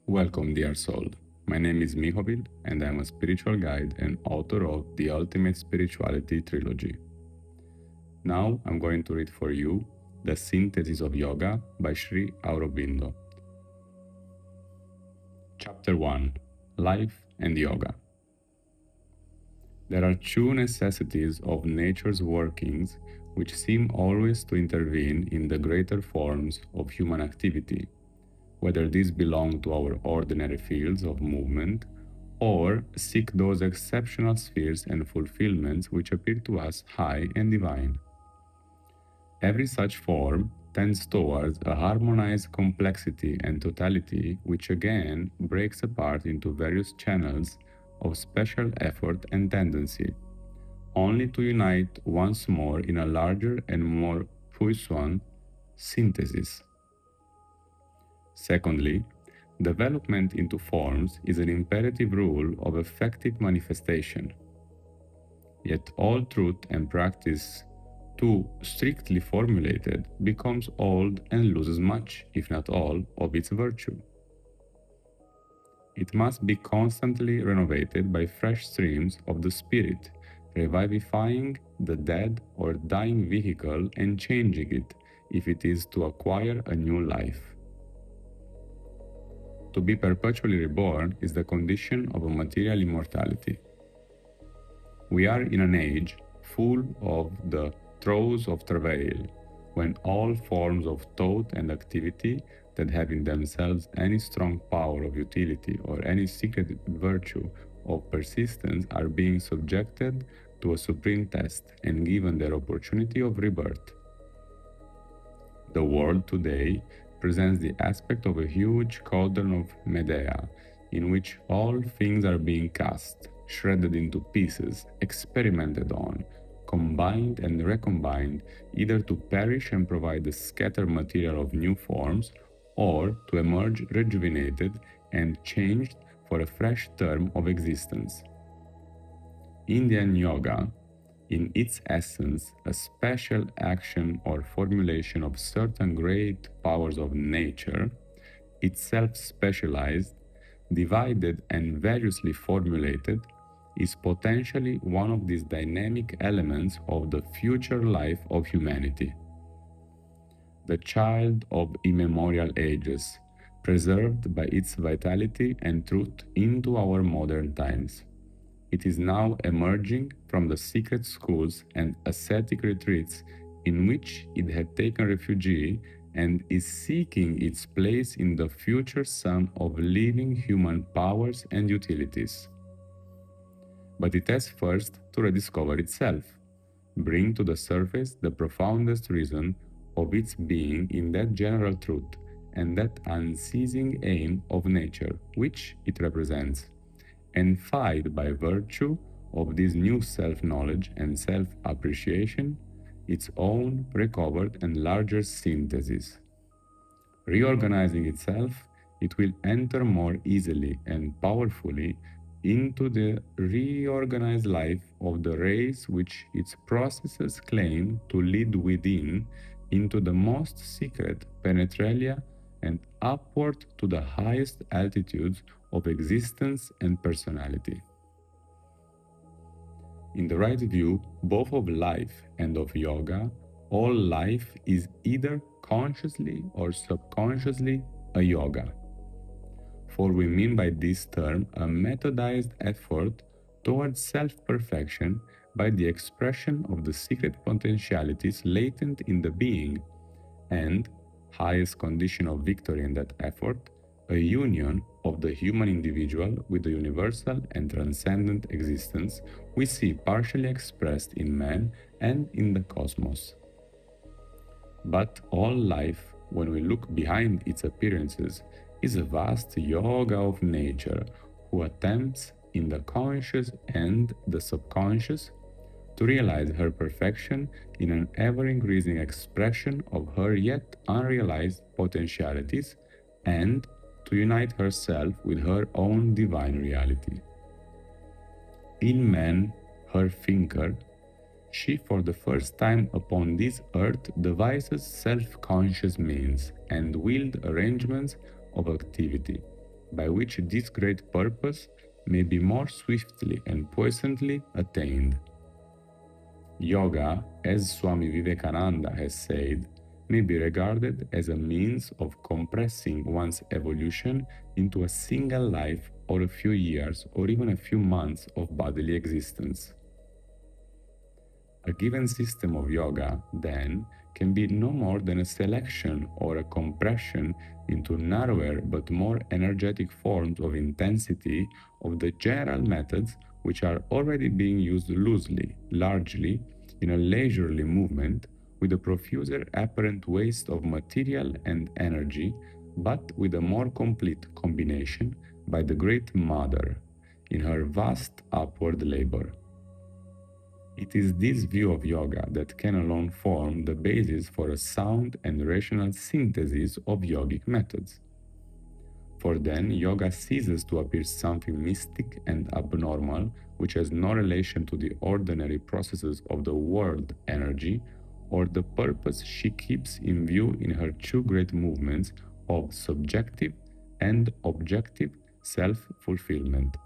Welcome, dear soul. My name is Mihovil, and I'm a spiritual guide and author of the Ultimate Spirituality Trilogy. Now I'm going to read for you The Synthesis of Yoga by Sri Aurobindo. Chapter 1: Life and Yoga. There are two necessities of nature's workings which seem always to intervene in the greater forms of human activity, whether these belong to our ordinary fields of movement or seek those exceptional spheres and fulfillments which appear to us high and divine. Every such form tends towards a harmonized complexity and totality, which again breaks apart into various channels of special effort and tendency, only to unite once more in a larger and more puissant synthesis. Secondly, development into forms is an imperative rule of effective manifestation. Yet all truth and practice, too strictly formulated, becomes old and loses much, if not all, of its virtue. It must be constantly renovated by fresh streams of the spirit, revivifying the dead or dying vehicle and changing it if it is to acquire a new life. To be perpetually reborn is the condition of a material immortality. We are in an age full of the throes of travail, when all forms of thought and activity that have in themselves any strong power of utility or any secret virtue of persistence are being subjected to a supreme test and given their opportunity of rebirth. The world today presents the aspect of a huge cauldron of Medea, in which all things are being cast, shredded into pieces, experimented on, combined and recombined, either to perish and provide the scattered material of new forms, or to emerge rejuvenated and changed for a fresh term of existence. Indian yoga, in its essence, a special action or formulation of certain great powers of nature, itself specialized, divided and variously formulated, is potentially one of these dynamic elements of the future life of humanity. The child of immemorial ages, preserved by its vitality and truth into our modern times. It is now emerging from the secret schools and ascetic retreats in which it had taken refuge and is seeking its place in the future sun of living human powers and utilities. But it has first to rediscover itself, bring to the surface the profoundest reason of its being in that general truth and that unceasing aim of nature which it represents, and find by virtue of this new self-knowledge and self-appreciation its own recovered and larger synthesis. Reorganizing itself, it will enter more easily and powerfully into the reorganized life of the race which its processes claim to lead within into the most secret penetralia and upward to the highest altitudes of existence and personality. In the right view, both of life and of yoga, all life is either consciously or subconsciously a yoga. For we mean by this term a methodized effort towards self-perfection by the expression of the secret potentialities latent in the being, and, highest condition of victory in that effort, a union of the human individual with the universal and transcendent existence we see partially expressed in man and in the cosmos. But all life, when we look behind its appearances, is a vast yoga of nature who attempts in the conscious and the subconscious to realize her perfection in an ever-increasing expression of her yet unrealized potentialities and to unite herself with her own divine reality. In man, her thinker, she for the first time upon this earth devises self-conscious means and willed arrangements of activity, by which this great purpose may be more swiftly and puissantly attained. Yoga, as Swami Vivekananda has said, may be regarded as a means of compressing one's evolution into a single life or a few years or even a few months of bodily existence. A given system of yoga, then, can be no more than a selection or a compression into narrower but more energetic forms of intensity of the general methods which are already being used loosely, largely, in a leisurely movement, with a profuser apparent waste of material and energy, but with a more complete combination by the Great Mother in her vast upward labor. It is this view of yoga that can alone form the basis for a sound and rational synthesis of yogic methods. For then, yoga ceases to appear something mystic and abnormal, which has no relation to the ordinary processes of the world energy, or the purpose she keeps in view in her two great movements of subjective and objective self-fulfillment.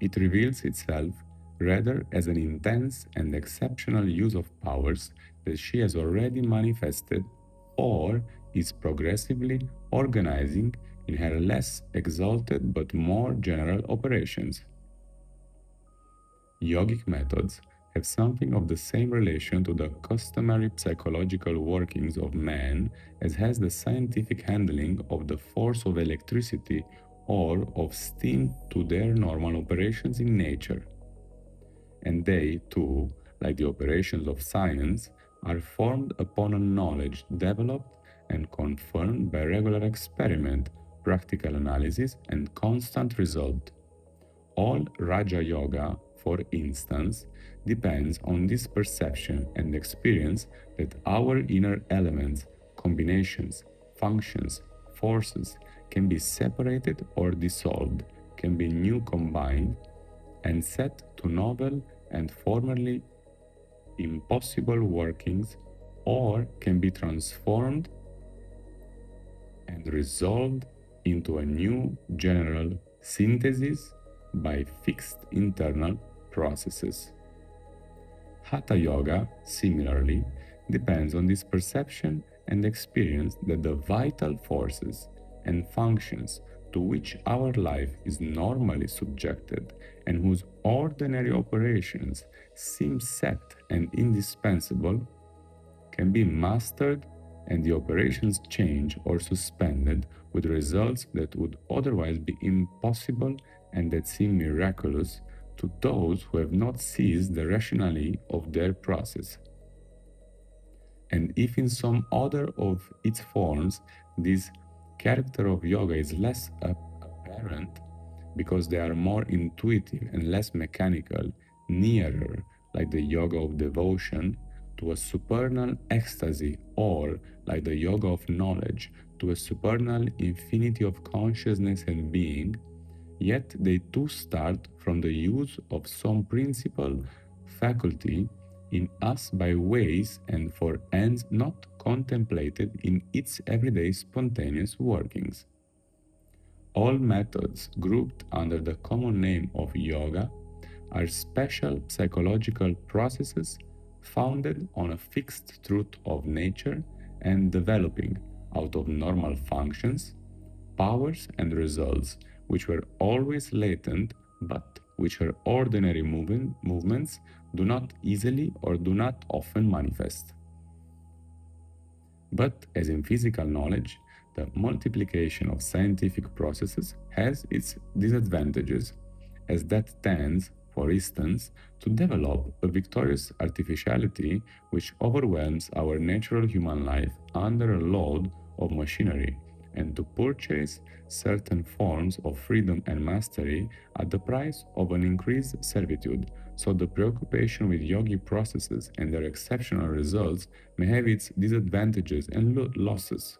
It reveals itself rather as an intense and exceptional use of powers that she has already manifested or is progressively organizing in her less exalted but more general operations. Yogic methods have something of the same relation to the customary psychological workings of man as has the scientific handling of the force of electricity or of steam to their normal operations in nature. And they, too, like the operations of science, are formed upon a knowledge developed and confirmed by regular experiment, practical analysis, and constant result. All Raja Yoga, for instance, depends on this perception and experience that our inner elements, combinations, functions, forces can be separated or dissolved, can be new combined, and set to novel and formerly impossible workings, or can be transformed and resolved into a new general synthesis by fixed internal processes. Hatha Yoga, similarly, depends on this perception and experience that the vital forces and functions to which our life is normally subjected and whose ordinary operations seem set and indispensable can be mastered and the operations changed or suspended with results that would otherwise be impossible and that seem miraculous to those who have not seized the rationale of their process. And if in some other of its forms this character of yoga is less apparent because they are more intuitive and less mechanical, nearer, like the yoga of devotion, to a supernal ecstasy, or like the yoga of knowledge, to a supernal infinity of consciousness and being, yet they too start from the use of some principal faculty in us by ways and for ends not contemplated in its everyday spontaneous workings. All methods grouped under the common name of yoga are special psychological processes founded on a fixed truth of nature and developing out of normal functions, powers and results which were always latent but which her ordinary movements do not easily or do not often manifest. But as in physical knowledge, the multiplication of scientific processes has its disadvantages, as that tends, for instance, to develop a victorious artificiality which overwhelms our natural human life under a load of machinery, and to purchase certain forms of freedom and mastery at the price of an increased servitude. So the preoccupation with yogi processes and their exceptional results may have its disadvantages and losses.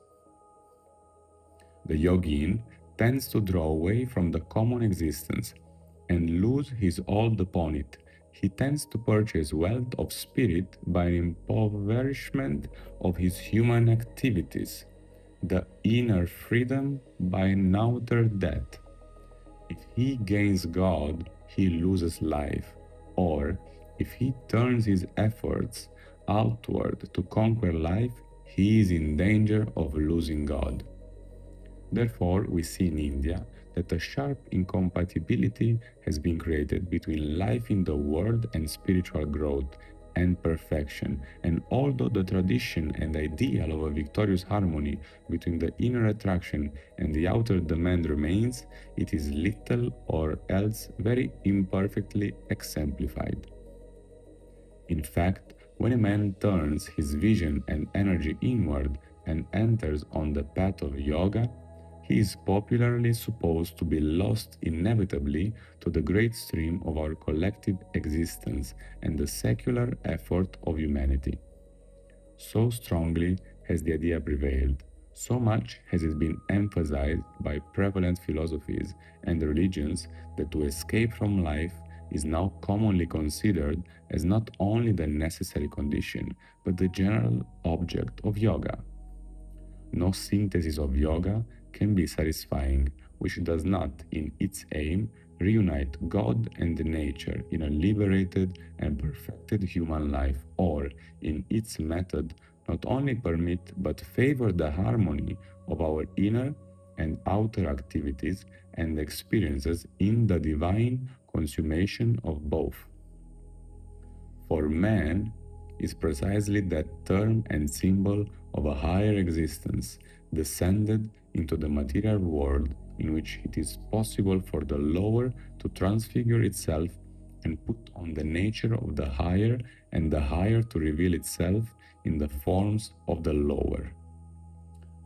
The yogin tends to draw away from the common existence and lose his hold upon it. He tends to purchase wealth of spirit by an impoverishment of his human activities. the inner freedom by an outer death. If he gains God, he loses life, or if he turns his efforts outward to conquer life, he is in danger of losing God. Therefore, we see in India that a sharp incompatibility has been created between life in the world and spiritual growth and perfection. And although the tradition and ideal of a victorious harmony between the inner attraction and the outer demand remains, it is little or else very imperfectly exemplified. In fact, when a man turns his vision and energy inward and enters on the path of yoga, he is popularly supposed to be lost inevitably to the great stream of our collective existence and the secular effort of humanity. So strongly has the idea prevailed, so much has it been emphasized by prevalent philosophies and religions that to escape from life is now commonly considered as not only the necessary condition, but the general object of yoga. No synthesis of yoga can be satisfying which does not, in its aim, reunite God and nature in a liberated and perfected human life, or, in its method, not only permit but favor the harmony of our inner and outer activities and experiences in the divine consummation of both. For man is precisely that term and symbol of a higher existence descended into the material world in which it is possible for the lower to transfigure itself and put on the nature of the higher and the higher to reveal itself in the forms of the lower.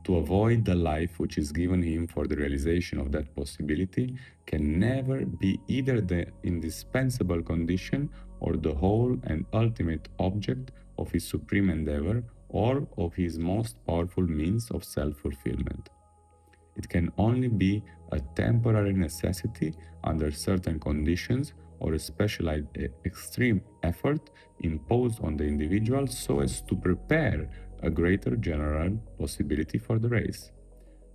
To avoid the life which is given him for the realization of that possibility can never be either the indispensable condition or the whole and ultimate object of his supreme endeavor or of his most powerful means of self-fulfillment. It can only be a temporary necessity under certain conditions or a specialized extreme effort imposed on the individual so as to prepare a greater general possibility for the race.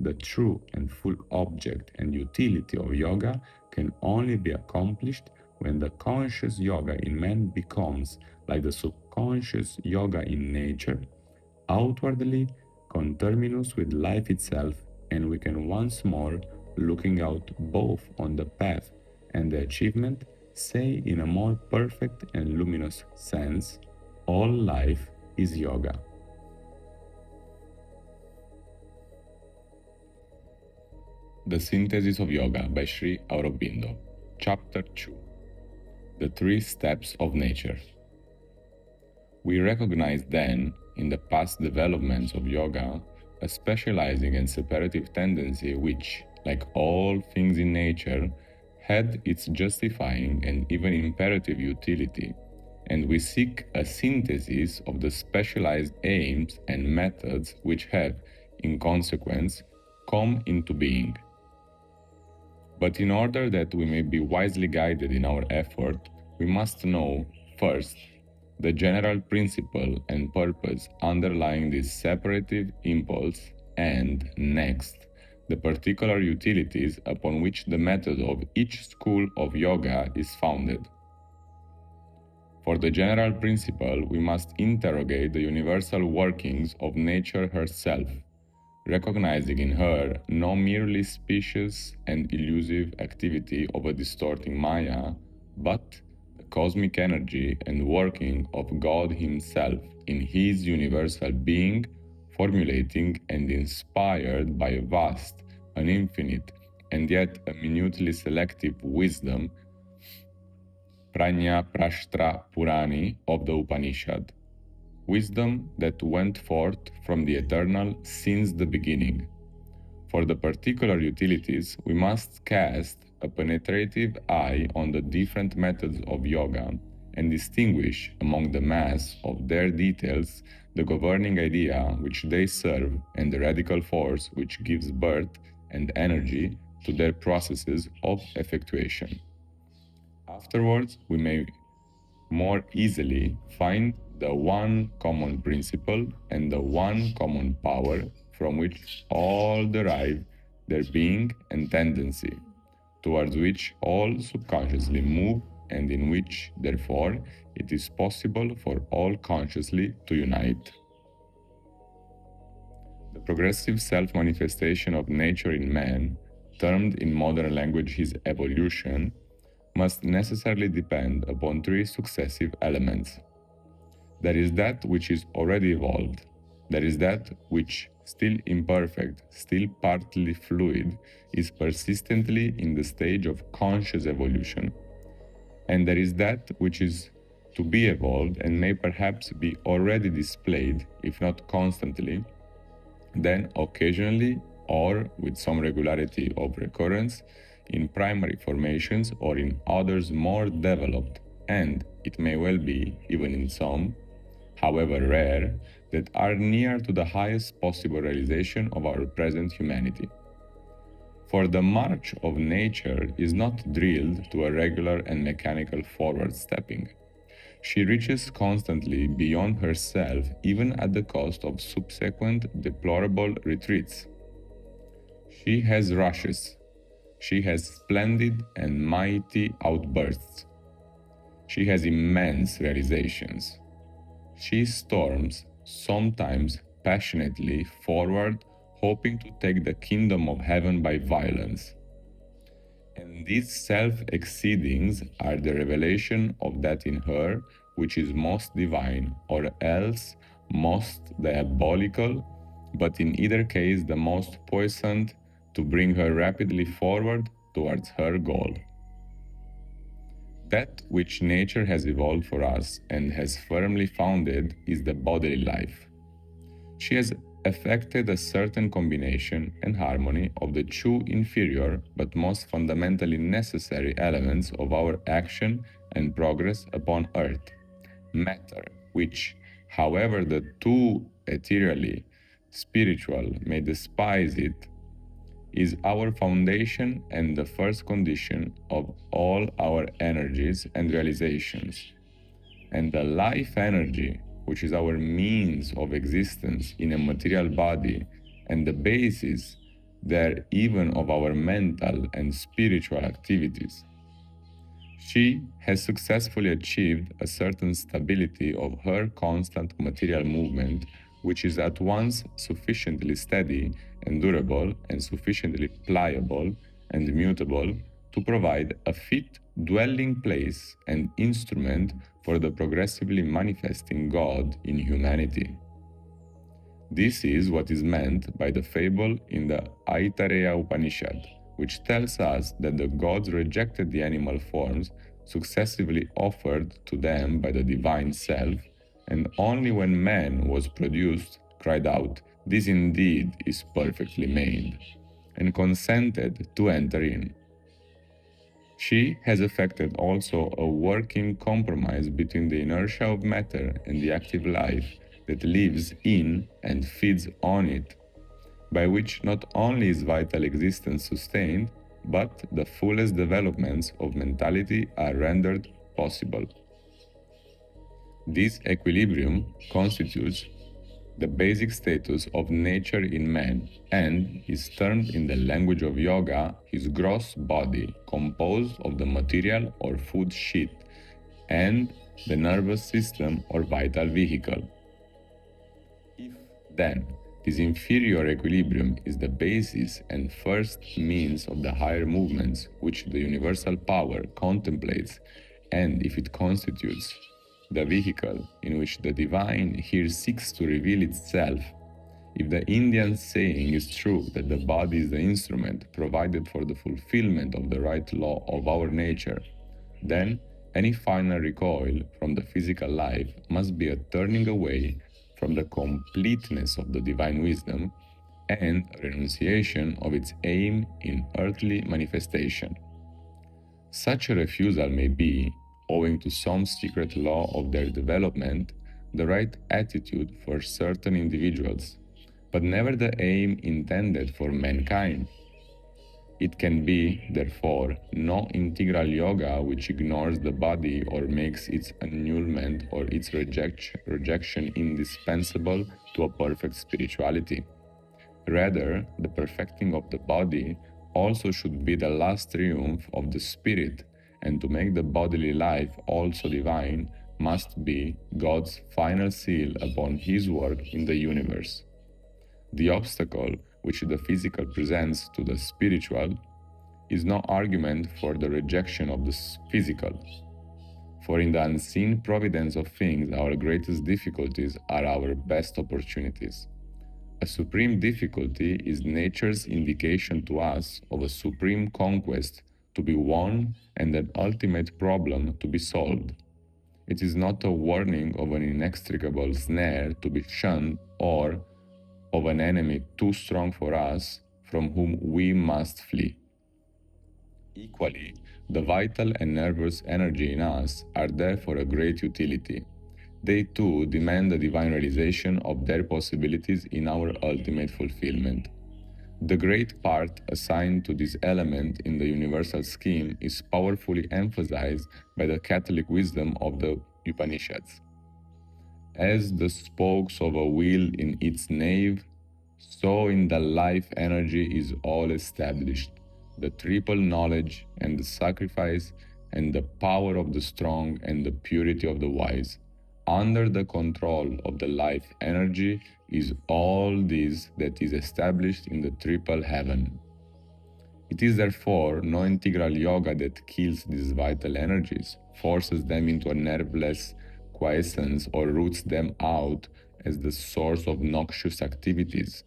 The true and full object and utility of yoga can only be accomplished when the conscious yoga in man becomes, like the subconscious yoga in nature, outwardly conterminous with life itself, and we can once more, looking out both on the path and the achievement, say in a more perfect and luminous sense, all life is yoga. The Synthesis of Yoga by Sri Aurobindo, Chapter 2. The Three Steps of Nature. We recognize then, in the past developments of yoga, a specializing and separative tendency which, like all things in nature, had its justifying and even imperative utility, and we seek a synthesis of the specialized aims and methods which have, in consequence, come into being. But in order that we may be wisely guided in our effort, we must know, first, the general principle and purpose underlying this separative impulse, and, next, the particular utilities upon which the method of each school of yoga is founded. For the general principle, we must interrogate the universal workings of nature herself, recognizing in her no merely specious and elusive activity of a distorting Maya, but the cosmic energy and working of God Himself in His universal being, formulating and inspired by a vast, an infinite, and yet a minutely selective wisdom, Prajna Prashtra Purani of the Upanishad. Wisdom that went forth from the eternal since the beginning. For the particular utilities, we must cast a penetrative eye on the different methods of yoga and distinguish among the mass of their details the governing idea which they serve and the radical force which gives birth and energy to their processes of effectuation. Afterwards, we may more easily find the one common principle and the one common power from which all derive their being and tendency, towards which all subconsciously move, and in which, therefore, it is possible for all consciously to unite. The progressive self-manifestation of nature in man, termed in modern language his evolution, must necessarily depend upon three successive elements. There is that which is already evolved. There is that which, still imperfect, still partly fluid, is persistently in the stage of conscious evolution. And there is that which is to be evolved and may perhaps be already displayed, if not constantly, then occasionally or with some regularity of recurrence in primary formations or in others more developed, and it may well be, even in some, however rare, that are near to the highest possible realization of our present humanity. For the march of nature is not drilled to a regular and mechanical forward stepping. She reaches constantly beyond herself, even at the cost of subsequent deplorable retreats. She has rushes. She has splendid and mighty outbursts. She has immense realizations. She storms, sometimes passionately, forward, hoping to take the kingdom of heaven by violence. And these self-exceedings are the revelation of that in her which is most divine, or else most diabolical, but in either case the most puissant, to bring her rapidly forward towards her goal. That which nature has evolved for us and has firmly founded is the bodily life. She has effected a certain combination and harmony of the two inferior but most fundamentally necessary elements of our action and progress upon earth, matter, which, however the too ethereally spiritual may despise it, is our foundation and the first condition of all our energies and realizations. And the life energy, which is our means of existence in a material body and the basis there even of our mental and spiritual activities. She has successfully achieved a certain stability of her constant material movement, which is at once sufficiently steady and durable and sufficiently pliable and mutable to provide a fit dwelling place and instrument for the progressively manifesting God in humanity. This is what is meant by the fable in the Aitareya Upanishad, which tells us that the gods rejected the animal forms successively offered to them by the divine self, and only when man was produced cried out, "This indeed is perfectly made," and consented to enter in. She has effected also a working compromise between the inertia of matter and the active life that lives in and feeds on it, by which not only is vital existence sustained, but the fullest developments of mentality are rendered possible. This equilibrium constitutes the basic status of nature in man, and is termed in the language of yoga his gross body, composed of the material or food sheet and the nervous system or vital vehicle. If, then, this inferior equilibrium is the basis and first means of the higher movements which the universal power contemplates, and if it constitutes the vehicle in which the divine here seeks to reveal itself, if the Indian saying is true that the body is the instrument provided for the fulfillment of the right law of our nature, then any final recoil from the physical life must be a turning away from the completeness of the divine wisdom and a renunciation of its aim in earthly manifestation. Such a refusal may be, owing to some secret law of their development, the right attitude for certain individuals, but never the aim intended for mankind. It can be, therefore, no integral yoga which ignores the body or makes its annulment or its rejection indispensable to a perfect spirituality. Rather, the perfecting of the body also should be the last triumph of the spirit, and to make the bodily life also divine must be God's final seal upon His work in the universe. The obstacle which the physical presents to the spiritual is no argument for the rejection of the physical. For in the unseen providence of things, our greatest difficulties are our best opportunities. A supreme difficulty is nature's indication to us of a supreme conquest to be won and an ultimate problem to be solved. It is not a warning of an inextricable snare to be shunned or of an enemy too strong for us from whom we must flee. Equally, the vital and nervous energy in us are there for a great utility. They too demand the divine realization of their possibilities in our ultimate fulfillment. The great part assigned to this element in the universal scheme is powerfully emphasized by the Catholic wisdom of the Upanishads. As the spokes of a wheel in its nave, so in the life energy is all established, the triple knowledge and the sacrifice and the power of the strong and the purity of the wise. Under the control of the life energy is all this that is established in the triple heaven. It is therefore no integral yoga that kills these vital energies, forces them into a nerveless quiescence, or roots them out as the source of noxious activities.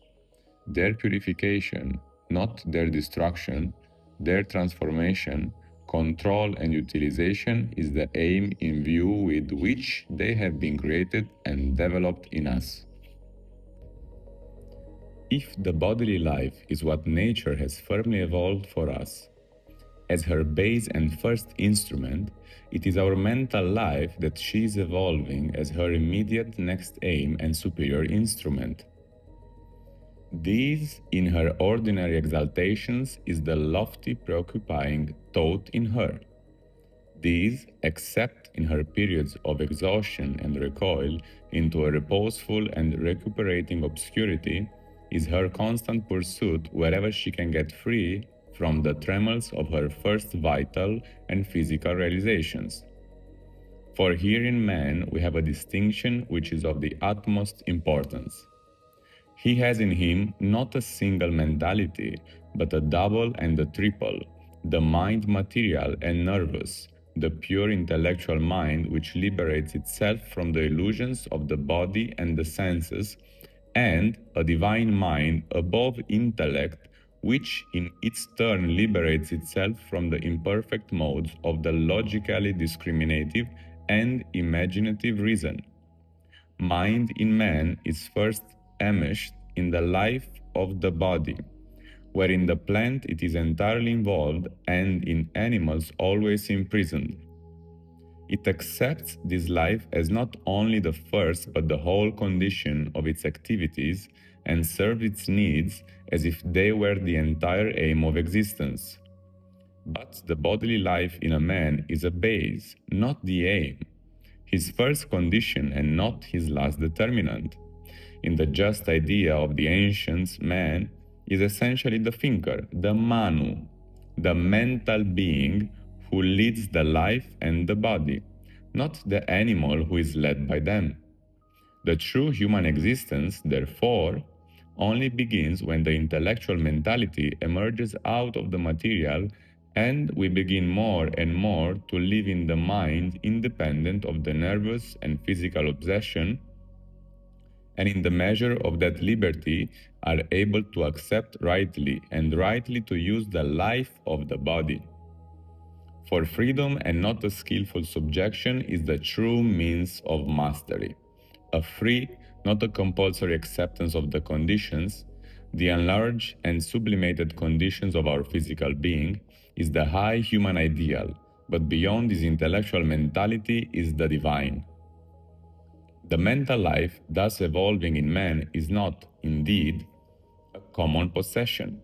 Their purification, not their destruction, their transformation, control and utilization is the aim in view with which they have been created and developed in us. If the bodily life is what nature has firmly evolved for us, as her base and first instrument, it is our mental life that she is evolving as her immediate next aim and superior instrument. This, in her ordinary exaltations, is the lofty preoccupying thought in her. These, except in her periods of exhaustion and recoil into a reposeful and recuperating obscurity, is her constant pursuit wherever she can get free from the tremors of her first vital and physical realizations. For here in man we have a distinction which is of the utmost importance. He has in him not a single mentality, but a double and a triple, the mind material and nervous, the pure intellectual mind which liberates itself from the illusions of the body and the senses, and a divine mind above intellect which in its turn liberates itself from the imperfect modes of the logically discriminative and imaginative reason. Mind in man is first enmeshed in the life of the body, where in the plant it is entirely involved and in animals always imprisoned. It accepts this life as not only the first but the whole condition of its activities and serves its needs as if they were the entire aim of existence. But the bodily life in a man is a base, not the aim, his first condition and not his last determinant. In the just idea of the ancients, man is essentially the thinker, the manu, the mental being who leads the life and the body, not the animal who is led by them. The true human existence, therefore, only begins when the intellectual mentality emerges out of the material and we begin more and more to live in the mind independent of the nervous and physical obsession, and in the measure of that liberty are able to accept rightly and rightly to use the life of the body. For freedom and not a skillful subjection is the true means of mastery. A free, not a compulsory acceptance of the conditions, the enlarged and sublimated conditions of our physical being, is the high human ideal, but beyond this intellectual mentality is the divine. The mental life thus evolving in man is not, indeed, a common possession.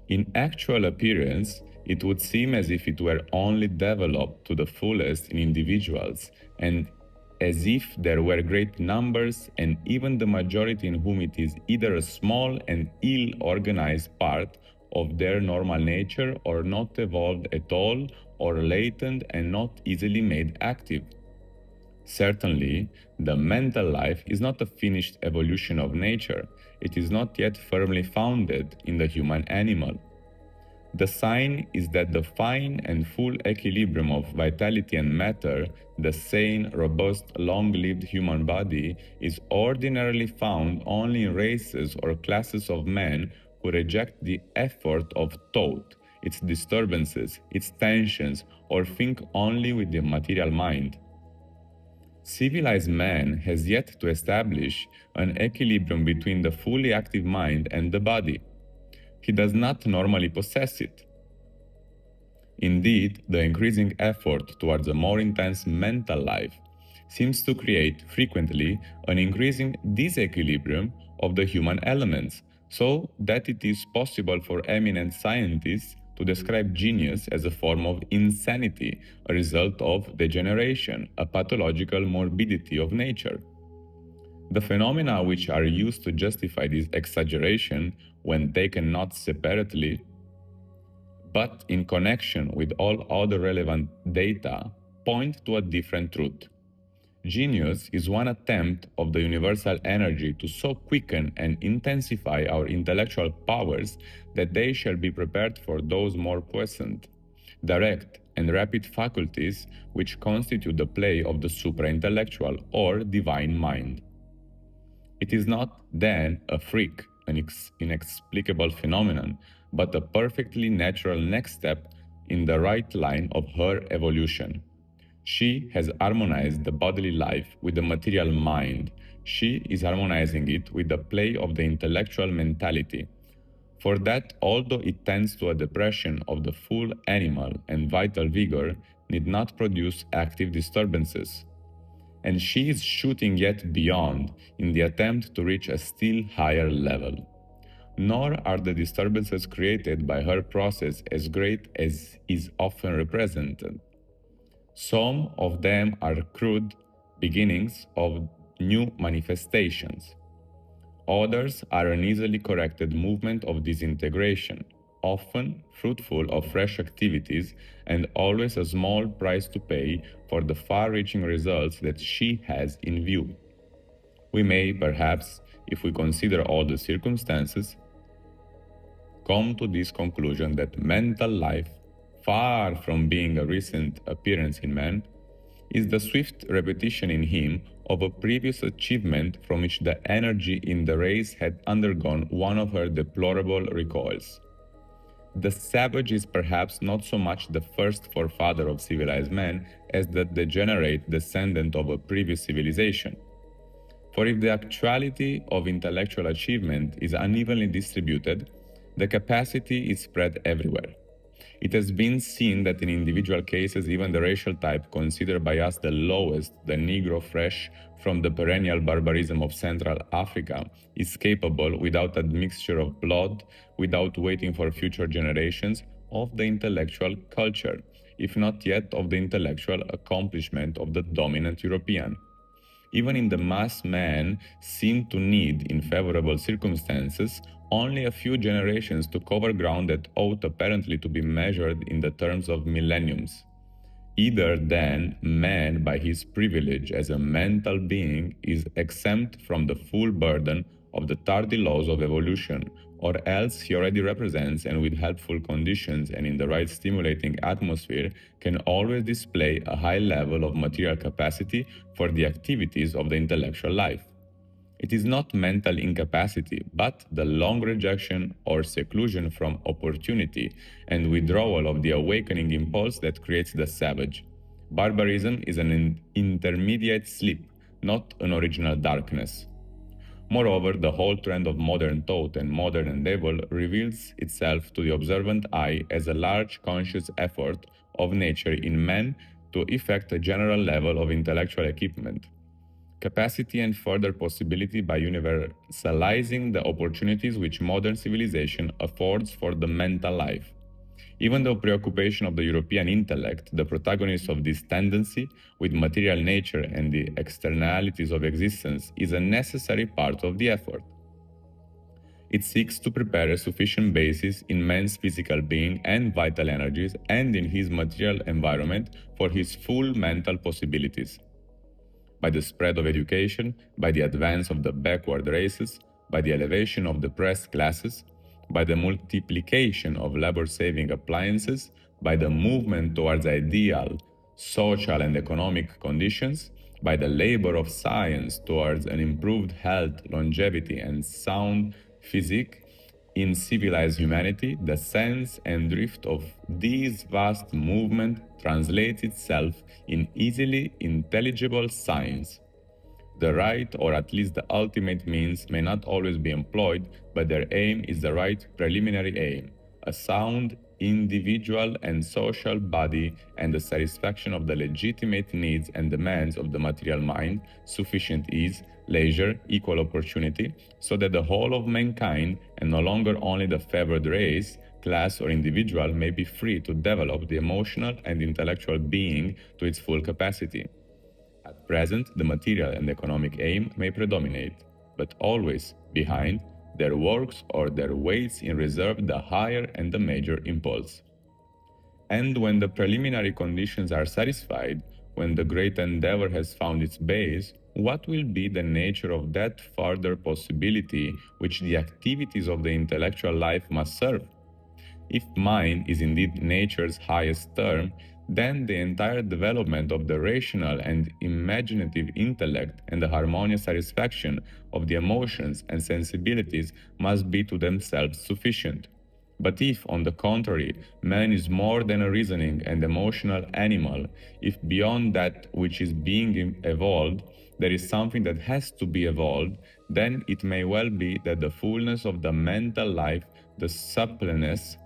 In actual appearance, it would seem as if it were only developed to the fullest in individuals, and as if there were great numbers, and even the majority in whom it is either a small and ill-organized part of their normal nature, or not evolved at all, or latent and not easily made active. Certainly, the mental life is not a finished evolution of nature. It is not yet firmly founded in the human animal. The sign is that the fine and full equilibrium of vitality and matter, the sane, robust, long-lived human body, is ordinarily found only in races or classes of men who reject the effort of thought, its disturbances, its tensions, or think only with the material mind. Civilized man has yet to establish an equilibrium between the fully active mind and the body. He does not normally possess it. Indeed, the increasing effort towards a more intense mental life seems to create frequently an increasing disequilibrium of the human elements, so that it is possible for eminent scientists to describe genius as a form of insanity, a result of degeneration, a pathological morbidity of nature. The phenomena which are used to justify this exaggeration, when taken not separately, but in connection with all other relevant data, point to a different truth. Genius is one attempt of the universal energy to so quicken and intensify our intellectual powers that they shall be prepared for those more puissant, direct, and rapid faculties which constitute the play of the supra-intellectual or divine mind. It is not, then, a freak, an inexplicable phenomenon, but a perfectly natural next step in the right line of her evolution. She has harmonized the bodily life with the material mind. She is harmonizing it with the play of the intellectual mentality. For that, although it tends to a depression of the full animal and vital vigor, need not produce active disturbances. And she is shooting yet beyond in the attempt to reach a still higher level. Nor are the disturbances created by her process as great as is often represented. Some of them are crude beginnings of new manifestations. Others are an easily corrected movement of disintegration, often fruitful of fresh activities and always a small price to pay for the far-reaching results that she has in view. We may, perhaps, if we consider all the circumstances, come to this conclusion that mental life, far from being a recent appearance in man, is the swift repetition in him of a previous achievement from which the energy in the race had undergone one of her deplorable recoils. The savage is perhaps not so much the first forefather of civilized man as the degenerate descendant of a previous civilization. For if the actuality of intellectual achievement is unevenly distributed, the capacity is spread everywhere. It has been seen that in individual cases, even the racial type considered by us the lowest, the Negro fresh from the perennial barbarism of Central Africa, is capable, without admixture of blood, without waiting for future generations, of the intellectual culture, if not yet of the intellectual accomplishment of the dominant European. Even in the mass, man seemed to need, in favorable circumstances, only a few generations to cover ground that ought apparently to be measured in the terms of millenniums. Either then, man, by his privilege as a mental being, is exempt from the full burden of the tardy laws of evolution, or else he already represents, and with helpful conditions and in the right stimulating atmosphere, can always display a high level of material capacity for the activities of the intellectual life. It is not mental incapacity, but the long rejection or seclusion from opportunity and withdrawal of the awakening impulse that creates the savage. Barbarism is an intermediate sleep, not an original darkness. Moreover, the whole trend of modern thought and modern endeavor reveals itself to the observant eye as a large conscious effort of nature in man to effect a general level of intellectual equipment, capacity, and further possibility by universalizing the opportunities which modern civilization affords for the mental life. Even though preoccupation of the European intellect, the protagonist of this tendency with material nature and the externalities of existence, is a necessary part of the effort. It seeks to prepare a sufficient basis in man's physical being and vital energies and in his material environment for his full mental possibilities. By the spread of education, by the advance of the backward races, by the elevation of the oppressed classes, by the multiplication of labor-saving appliances, by the movement towards ideal social and economic conditions, by the labor of science towards an improved health, longevity, and sound physique, in civilized humanity, the sense and drift of this vast movement translates itself in easily intelligible signs. The right, or at least the ultimate means, may not always be employed, but their aim is the right preliminary aim, a sound individual and social body and the satisfaction of the legitimate needs and demands of the material mind, sufficient ease, leisure, equal opportunity, so that the whole of mankind, and no longer only the favored race, class, or individual, may be free to develop the emotional and intellectual being to its full capacity. At present, the material and economic aim may predominate, but always behind there works or there waits in reserve the higher and the major impulse. And when the preliminary conditions are satisfied, when the great endeavor has found its base, what will be the nature of that further possibility which the activities of the intellectual life must serve? If mind is indeed nature's highest term, then the entire development of the rational and imaginative intellect and the harmonious satisfaction of the emotions and sensibilities must be to themselves sufficient. But if, on the contrary, man is more than a reasoning and emotional animal, if beyond that which is being evolved, there is something that has to be evolved, then it may well be that the fullness of the mental life, the suppleness,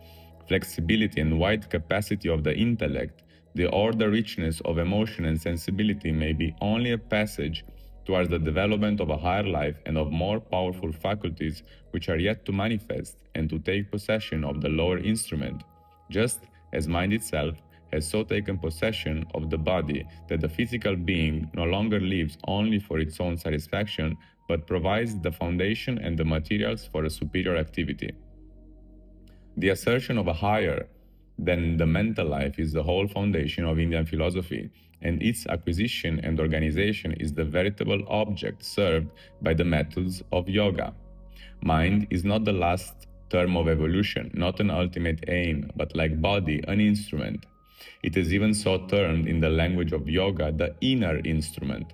flexibility, and wide capacity of the intellect, the order richness of emotion and sensibility may be only a passage towards the development of a higher life and of more powerful faculties which are yet to manifest and to take possession of the lower instrument, just as mind itself has so taken possession of the body that the physical being no longer lives only for its own satisfaction, but provides the foundation and the materials for a superior activity. The assertion of a higher than the mental life is the whole foundation of Indian philosophy, and its acquisition and organization is the veritable object served by the methods of yoga. Mind is not the last term of evolution, not an ultimate aim, but like body, an instrument. It is even so termed in the language of yoga, the inner instrument.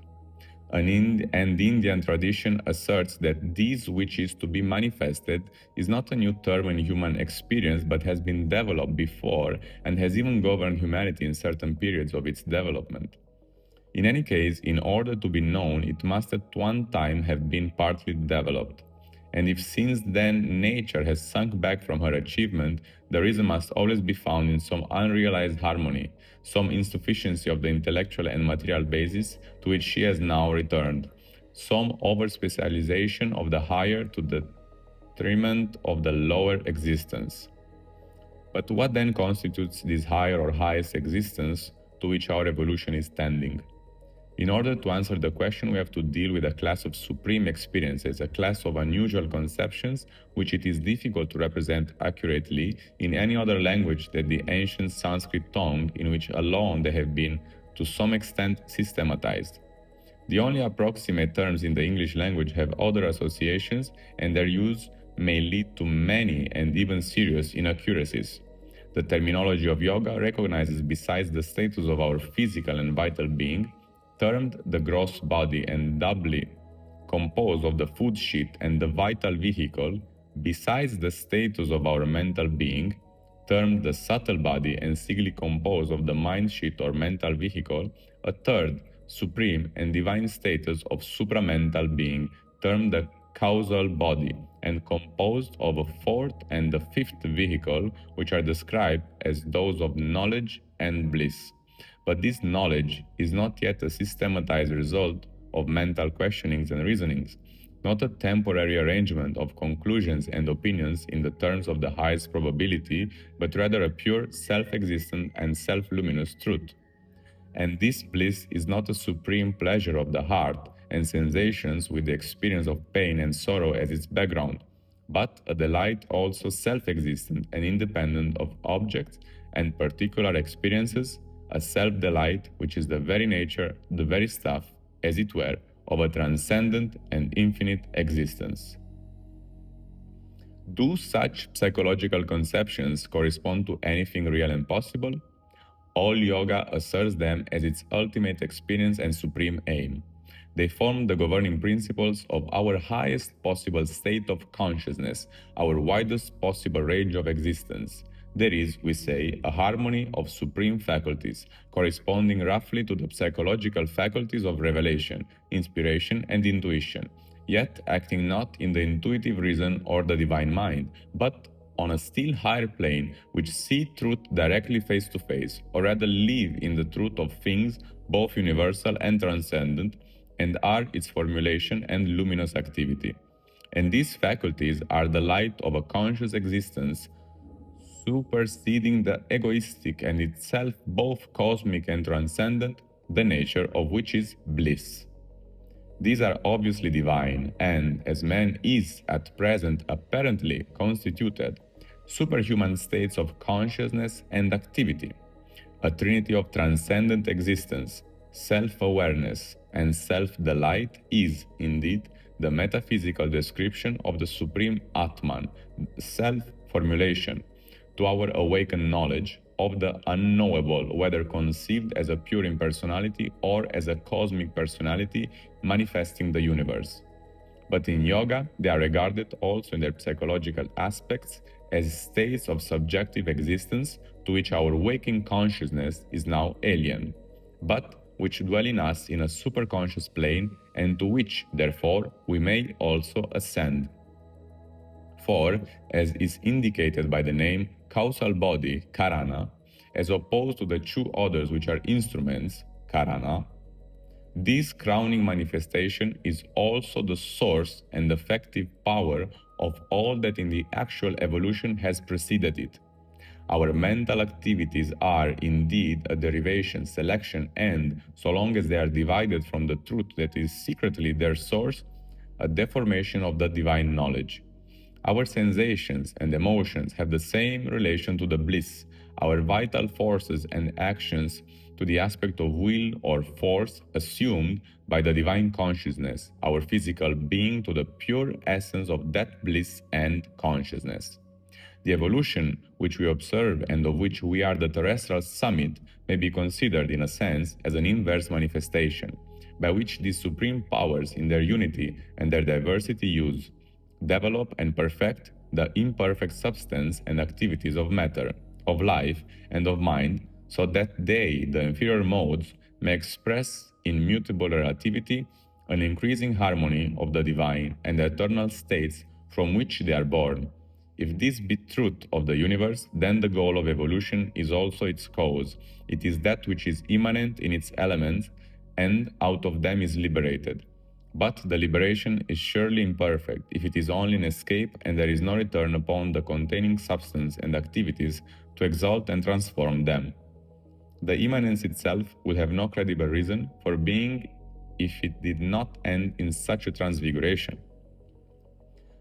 And Indian tradition asserts that this which is to be manifested is not a new term in human experience, but has been developed before and has even governed humanity in certain periods of its development. In any case, in order to be known, it must at one time have been partly developed. And if since then nature has sunk back from her achievement, the reason must always be found in some unrealized harmony, some insufficiency of the intellectual and material basis to which she has now returned, some over-specialization of the higher to the detriment of the lower existence. But what then constitutes this higher or highest existence to which our evolution is tending? In order to answer the question, we have to deal with a class of supreme experiences, a class of unusual conceptions which it is difficult to represent accurately in any other language than the ancient Sanskrit tongue, in which alone they have been, to some extent, systematized. The only approximate terms in the English language have other associations, and their use may lead to many and even serious inaccuracies. The terminology of yoga recognizes, besides the status of our physical and vital being, termed the gross body and doubly composed of the food sheet and the vital vehicle, besides the status of our mental being, termed the subtle body and singly composed of the mind sheet or mental vehicle, a third, supreme and divine status of supramental being, termed the causal body, and composed of a fourth and the fifth vehicle, which are described as those of knowledge and bliss. But this knowledge is not yet a systematized result of mental questionings and reasonings. not a temporary arrangement of conclusions and opinions in the terms of the highest probability, but rather a pure, self-existent and self-luminous truth. And this bliss is not a supreme pleasure of the heart and sensations with the experience of pain and sorrow as its background, but a delight also self-existent and independent of objects and particular experiences, a self-delight which is the very nature, the very stuff, as it were, of a transcendent and infinite existence. Do such psychological conceptions correspond to anything real and possible? All yoga asserts them as its ultimate experience and supreme aim. They form the governing principles of our highest possible state of consciousness, our widest possible range of existence. There is, we say, a harmony of supreme faculties, corresponding roughly to the psychological faculties of revelation, inspiration, and intuition, yet acting not in the intuitive reason or the divine mind, but on a still higher plane which see truth directly face to face, or rather live in the truth of things both universal and transcendent, and are its formulation and luminous activity. And these faculties are the light of a conscious existence, superseding the egoistic and itself both cosmic and transcendent, the nature of which is bliss. These are obviously divine and, as man is at present apparently constituted, superhuman states of consciousness and activity, a trinity of transcendent existence, self-awareness, and self-delight is, indeed, the metaphysical description of the supreme Atman, self-formulation, to our awakened knowledge of the unknowable, whether conceived as a pure impersonality or as a cosmic personality manifesting the universe. But in yoga, they are regarded also in their psychological aspects as states of subjective existence to which our waking consciousness is now alien, but which dwell in us in a superconscious plane and to which, therefore, we may also ascend. For, as is indicated by the name causal body, karana, as opposed to the two others which are instruments, karana, this crowning manifestation is also the source and effective power of all that in the actual evolution has preceded it. Our mental activities are indeed a derivation, selection, and, so long as they are divided from the truth that is secretly their source, a deformation of the divine knowledge. Our sensations and emotions have the same relation to the bliss, our vital forces and actions to the aspect of will or force assumed by the divine consciousness, our physical being to the pure essence of that bliss and consciousness. The evolution which we observe and of which we are the terrestrial summit may be considered in a sense as an inverse manifestation, by which these supreme powers in their unity and their diversity use, develop and perfect the imperfect substance and activities of matter, of life, and of mind, so that they, the inferior modes, may express in mutable relativity an increasing harmony of the divine and the eternal states from which they are born. If this be truth of the universe, then the goal of evolution is also its cause. It is that which is immanent in its elements, and out of them is liberated. But the liberation is surely imperfect if it is only an escape and there is no return upon the containing substance and activities to exalt and transform them. The immanence itself would have no credible reason for being if it did not end in such a transfiguration.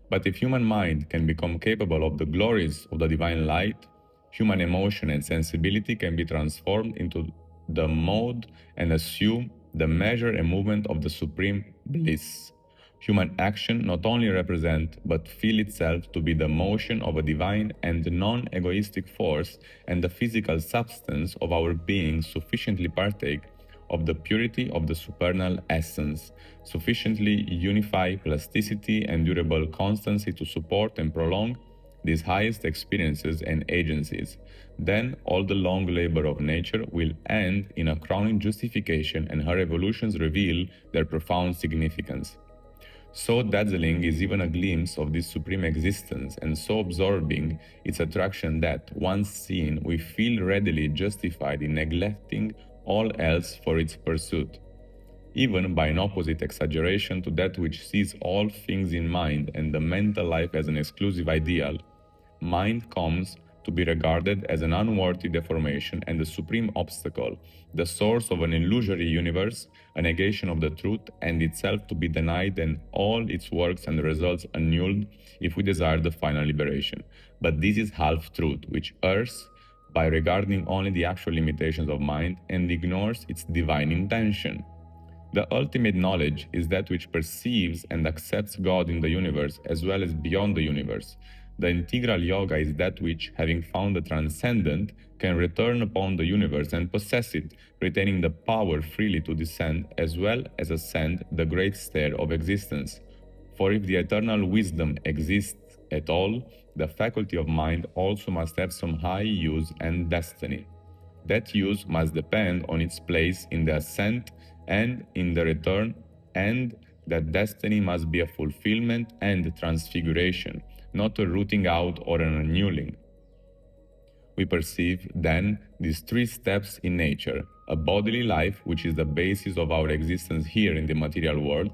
But if human mind can become capable of the glories of the divine light, human emotion and sensibility can be transformed into the mode and assume the measure and movement of the supreme bliss. Human action not only represent but feel itself to be the motion of a divine and non-egoistic force, and the physical substance of our being sufficiently partake of the purity of the supernal essence, sufficiently unify plasticity and durable constancy to support and prolong these highest experiences and agencies, then all the long labor of nature will end in a crowning justification and her evolutions reveal their profound significance. So dazzling is even a glimpse of this supreme existence, and so absorbing its attraction that, once seen, we feel readily justified in neglecting all else for its pursuit. even by an opposite exaggeration to that which sees all things in mind and the mental life as an exclusive ideal, mind comes to be regarded as an unworthy deformation and the supreme obstacle, the source of an illusory universe, a negation of the truth, and itself to be denied and all its works and results annulled if we desire the final liberation. But this is half-truth, which errs by regarding only the actual limitations of mind and ignores its divine intention. The ultimate knowledge is that which perceives and accepts God in the universe as well as beyond the universe. The integral yoga is that which, having found the transcendent, can return upon the universe and possess it, retaining the power freely to descend as well as ascend the great stair of existence. For if the eternal wisdom exists at all, the faculty of mind also must have some high use and destiny. That use must depend on its place in the ascent and in the return, and that destiny must be a fulfillment and transfiguration, not a rooting out or an annulling. We perceive, then, these three steps in nature: a bodily life, which is the basis of our existence here in the material world,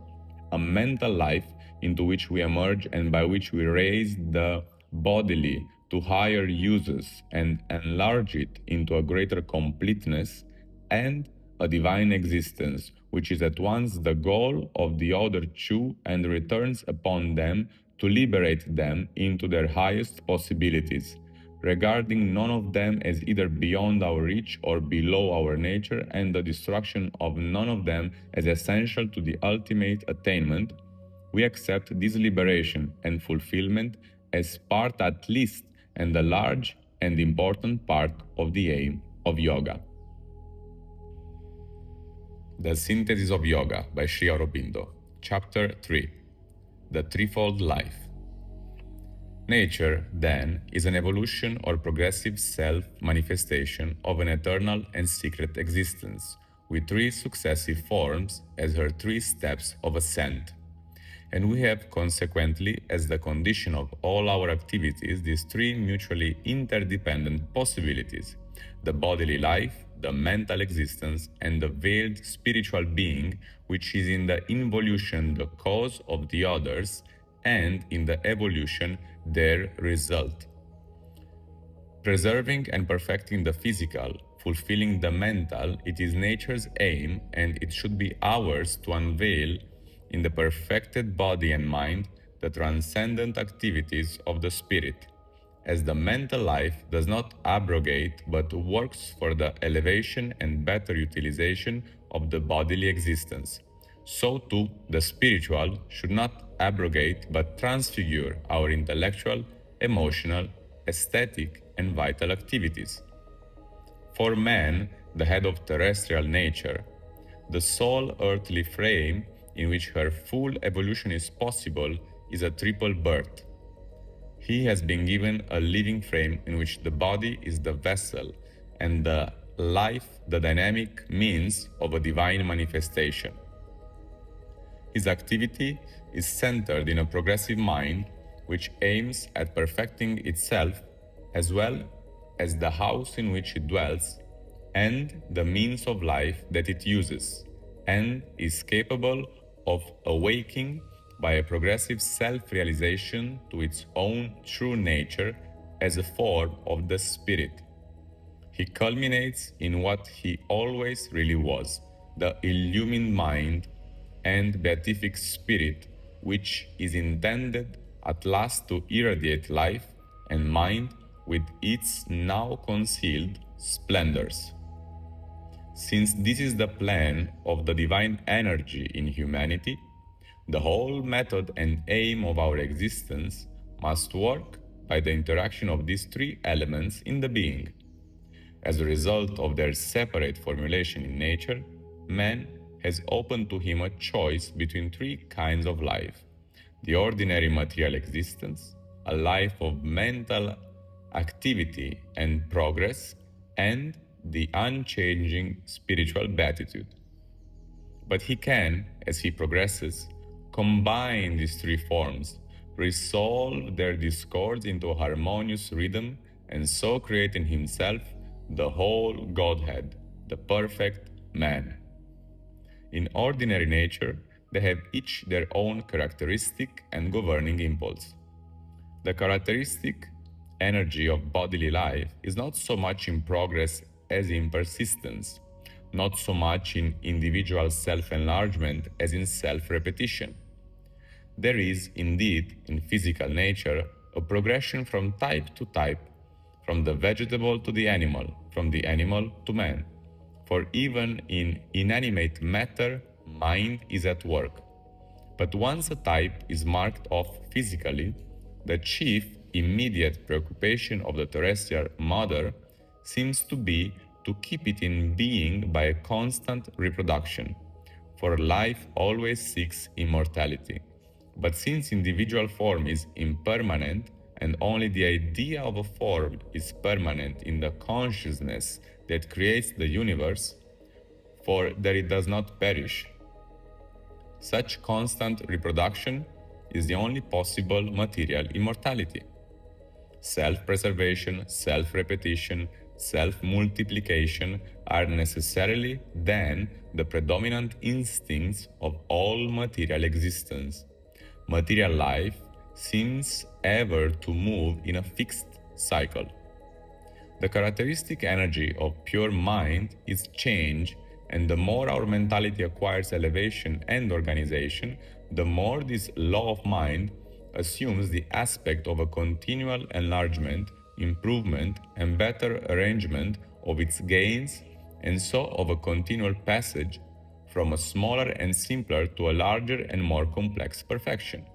a mental life into which we emerge and by which we raise the bodily to higher uses and enlarge it into a greater completeness, and a divine existence, which is at once the goal of the other two and returns upon them to liberate them into their highest possibilities, regarding none of them as either beyond our reach or below our nature, and the destruction of none of them as essential to the ultimate attainment. We accept this liberation and fulfillment as part at least and a large and important part of the aim of yoga. The Synthesis of Yoga by Sri Aurobindo, Chapter 3. The Threefold Life. Nature, then, is an evolution or progressive self-manifestation of an eternal and secret existence, with three successive forms as her three steps of ascent. And we have consequently, as the condition of all our activities, these three mutually interdependent possibilities: the bodily life, the mental existence, and the veiled spiritual being, which is in the involution the cause of the others, and in the evolution their result. Preserving and perfecting the physical, fulfilling the mental, it is nature's aim, and it should be ours to unveil in the perfected body and mind the transcendent activities of the spirit. As the mental life does not abrogate but works for the elevation and better utilization of the bodily existence, so too the spiritual should not abrogate but transfigure our intellectual, emotional, aesthetic, and vital activities. For man, the head of terrestrial nature, the sole earthly frame in which her full evolution is possible is a triple birth. He has been given a living frame in which the body is the vessel and the life the dynamic means of a divine manifestation. His activity is centered in a progressive mind which aims at perfecting itself as well as the house in which it dwells and the means of life that it uses, and is capable of awaking by a progressive self-realization to its own true nature as a form of the spirit. He culminates in what he always really was, the illumined mind and beatific spirit, which is intended at last to irradiate life and mind with its now concealed splendors. Since this is the plan of the divine energy in humanity, the whole method and aim of our existence must work by the interaction of these three elements in the being. As a result of their separate formulation in nature, man has opened to him a choice between three kinds of life: the ordinary material existence, a life of mental activity and progress, and the unchanging spiritual beatitude. But he can, as he progresses, combine these three forms, resolve their discords into a harmonious rhythm, and so create in himself the whole Godhead, the perfect man. In ordinary nature, they have each their own characteristic and governing impulse. The characteristic energy of bodily life is not so much in progress as in persistence, not so much in individual self-enlargement as in self-repetition. There is, indeed, in physical nature, a progression from type to type, from the vegetable to the animal, from the animal to man. For even in inanimate matter, mind is at work. But once a type is marked off physically, the chief immediate preoccupation of the terrestrial mother seems to be to keep it in being by a constant reproduction, for life always seeks immortality. But since individual form is impermanent, and only the idea of a form is permanent in the consciousness that creates the universe, for that it does not perish, such constant reproduction is the only possible material immortality. Self-preservation, self-repetition, self-multiplication are necessarily then the predominant instincts of all material existence. Material life seems ever to move in a fixed cycle. The characteristic energy of pure mind is change, and the more our mentality acquires elevation and organization, the more this law of mind assumes the aspect of a continual enlargement, improvement, and better arrangement of its gains, and so of a continual passage from a smaller and simpler to a larger and more complex perfection.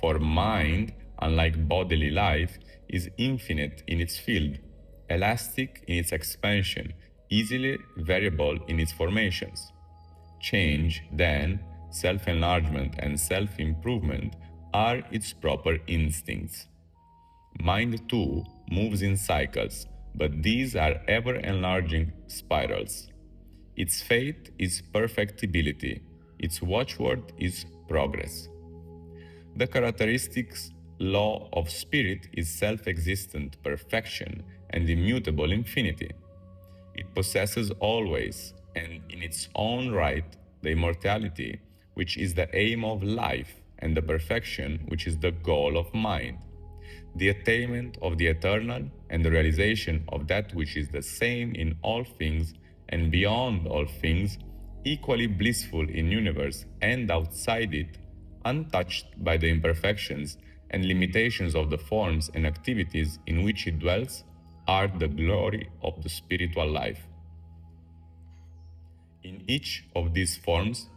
For mind, unlike bodily life, is infinite in its field, elastic in its expansion, easily variable in its formations. Change, then, self-enlargement and self-improvement are its proper instincts. Mind, too, moves in cycles, but these are ever-enlarging spirals. Its fate is perfectibility, its watchword is progress. The characteristics law of spirit is self-existent perfection and immutable infinity. It possesses always, and in its own right, the immortality, which is the aim of life, and the perfection, which is the goal of mind. The attainment of the eternal and the realization of that which is the same in all things and beyond all things, equally blissful in universe and outside it, untouched by the imperfections and limitations of the forms and activities in which it dwells, are the glory of the spiritual life. In each of these forms,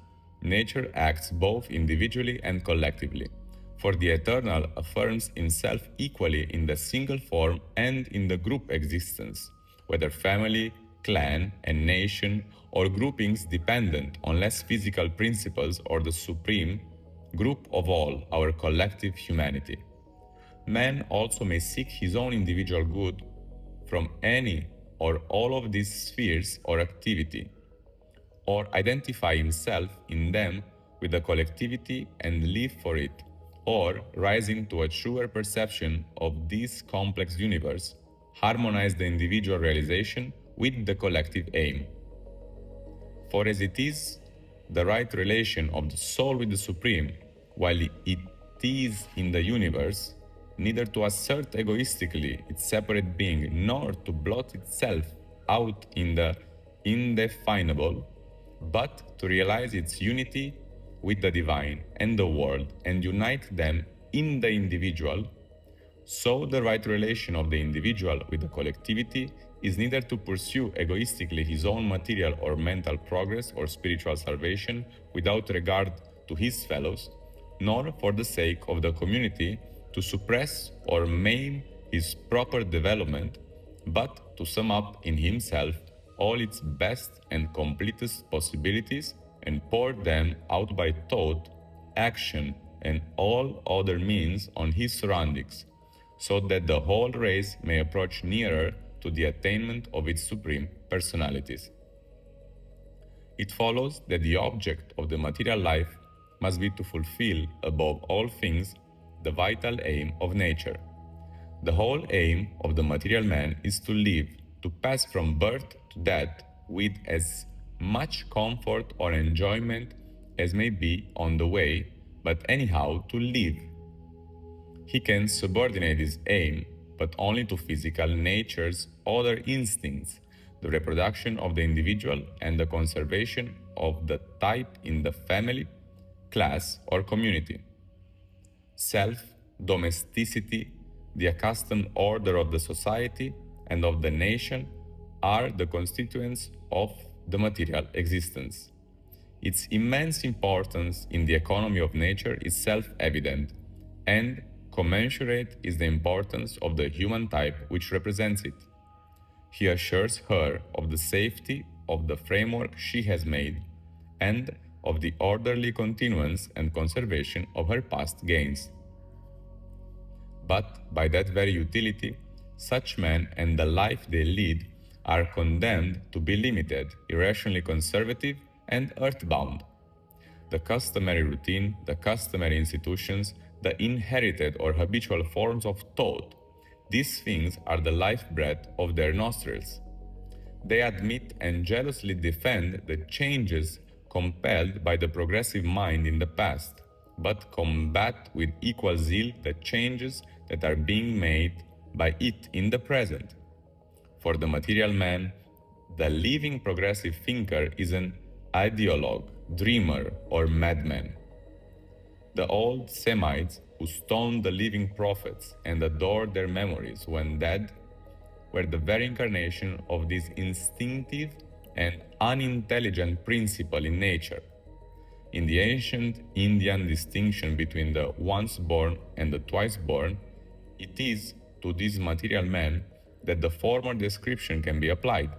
nature acts both individually and collectively, for the eternal affirms itself equally in the single form and in the group existence, whether family, clan, and nation, or groupings dependent on less physical principles or the supreme group of all our collective humanity. Man also may seek his own individual good from any or all of these spheres or activity, or identify himself in them with the collectivity and live for it, or, rising to a truer perception of this complex universe, harmonize the individual realization with the collective aim. For as it is the right relation of the soul with the Supreme, while it is in the universe, neither to assert egoistically its separate being nor to blot itself out in the indefinable, but to realize its unity with the divine and the world and unite them in the individual, so the right relation of the individual with the collectivity is neither to pursue egoistically his own material or mental progress or spiritual salvation without regard to his fellows, nor for the sake of the community to suppress or maim his proper development, but to sum up in himself all its best and completest possibilities and pour them out by thought, action, and all other means on his surroundings, so that the whole race may approach nearer to the attainment of its supreme personalities. It follows that the object of the material life must be to fulfill, above all things, the vital aim of nature. The whole aim of the material man is to live, to pass from birth to death with as much comfort or enjoyment as may be on the way, but anyhow to live. He can subordinate his aim, but only to physical nature's other instincts, the reproduction of the individual and the conservation of the type in the family, class, or community. Self, domesticity, the accustomed order of the society and of the nation are the constituents of the material existence. Its immense importance in the economy of nature is self-evident, and commensurate is the importance of the human type which represents it. He assures her of the safety of the framework she has made, and of the orderly continuance and conservation of her past gains. But by that very utility, such men and the life they lead are condemned to be limited, irrationally conservative, and earthbound. The customary routine, the customary institutions, the inherited or habitual forms of thought, these things are the life-breath of their nostrils. They admit and jealously defend the changes compelled by the progressive mind in the past, but combat with equal zeal the changes that are being made by it in the present. For the material man, the living progressive thinker is an ideologue, dreamer, or madman. The old Semites, who stoned the living prophets and adored their memories when dead, were the very incarnation of this instinctive and unintelligent principle in nature. In the ancient Indian distinction between the once born and the twice born, it is to this material man that the former description can be applied.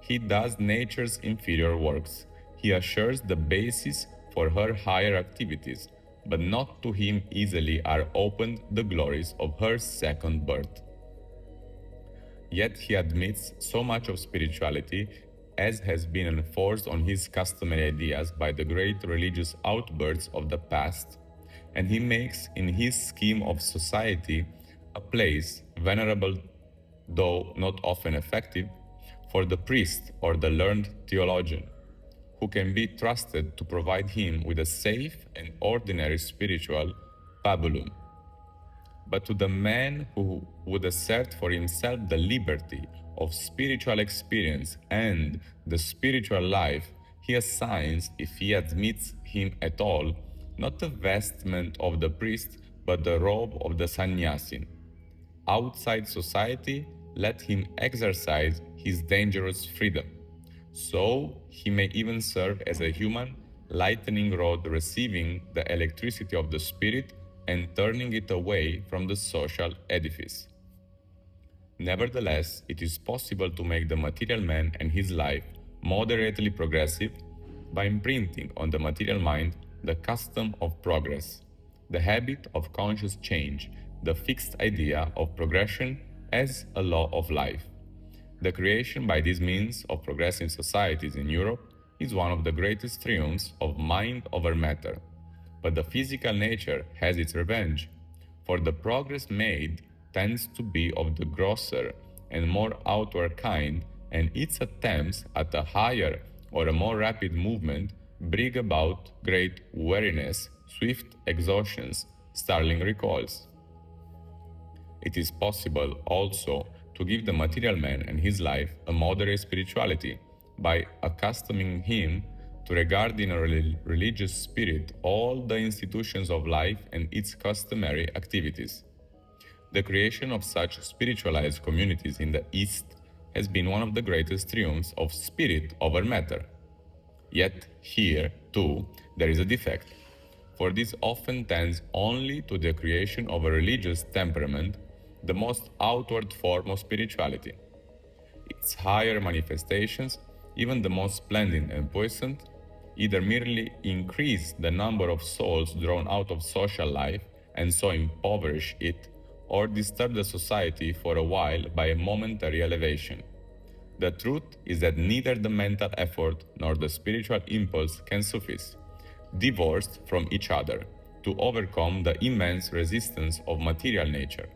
He does nature's inferior works. He assures the basis for her higher activities, but not to him easily are opened the glories of her second birth. Yet he admits so much of spirituality as has been enforced on his customary ideas by the great religious outbursts of the past, and he makes in his scheme of society a place, venerable though not often effective, for the priest or the learned theologian, who can be trusted to provide him with a safe and ordinary spiritual pabulum. But to the man who would assert for himself the liberty of spiritual experience and the spiritual life, he assigns, if he admits him at all, not the vestment of the priest, but the robe of the sannyasin. Outside society, let him exercise his dangerous freedom. So he may even serve as a human lightning rod, receiving the electricity of the spirit and turning it away from the social edifice. Nevertheless, it is possible to make the material man and his life moderately progressive by imprinting on the material mind the custom of progress, the habit of conscious change, the fixed idea of progression as a law of life. The creation by this means of progressive societies in Europe is one of the greatest triumphs of mind over matter. But the physical nature has its revenge, for the progress made tends to be of the grosser and more outward kind, and its attempts at a higher or a more rapid movement bring about great weariness, swift exhaustions, startling recoils. It is possible also to give the material man and his life a moderate spirituality by accustoming him to regard in a religious spirit all the institutions of life and its customary activities. The creation of such spiritualized communities in the East has been one of the greatest triumphs of spirit over matter. Yet here, too, there is a defect, for this often tends only to the creation of a religious temperament, the most outward form of spirituality. Its higher manifestations, even the most splendid and puissant, either merely increase the number of souls drawn out of social life and so impoverish it, or disturb the society for a while by a momentary elevation. The truth is that neither the mental effort nor the spiritual impulse can suffice, divorced from each other, to overcome the immense resistance of material nature.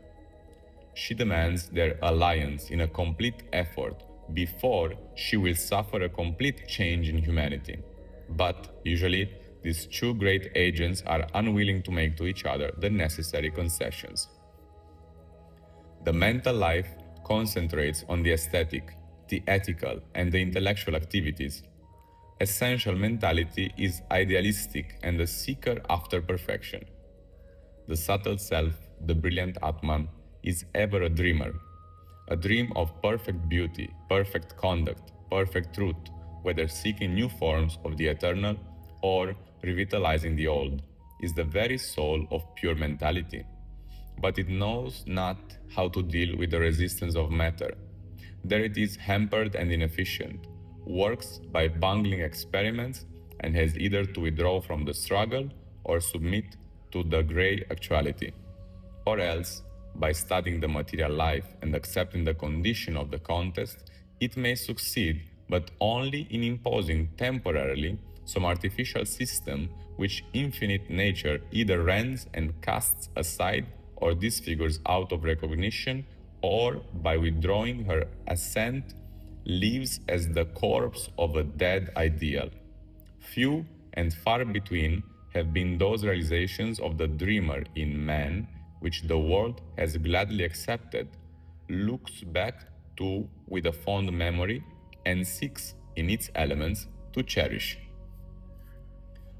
She demands their alliance in a complete effort before she will suffer a complete change in humanity. But usually, these two great agents are unwilling to make to each other the necessary concessions. The mental life concentrates on the aesthetic, the ethical, and the intellectual activities. Essential mentality is idealistic and a seeker after perfection. The subtle self, the brilliant Atman, is ever a dreamer. A dream of perfect beauty, perfect conduct, perfect truth, whether seeking new forms of the eternal or revitalizing the old, is the very soul of pure mentality. But it knows not how to deal with the resistance of matter. There it is hampered and inefficient, works by bungling experiments, and has either to withdraw from the struggle or submit to the grey actuality. Or else, by studying the material life and accepting the condition of the contest, it may succeed, but only in imposing temporarily some artificial system which infinite nature either rends and casts aside or disfigures out of recognition, or by withdrawing her assent leaves as the corpse of a dead ideal. Few and far between have been those realizations of the dreamer in man which the world has gladly accepted, looks back to with a fond memory, and seeks in its elements to cherish.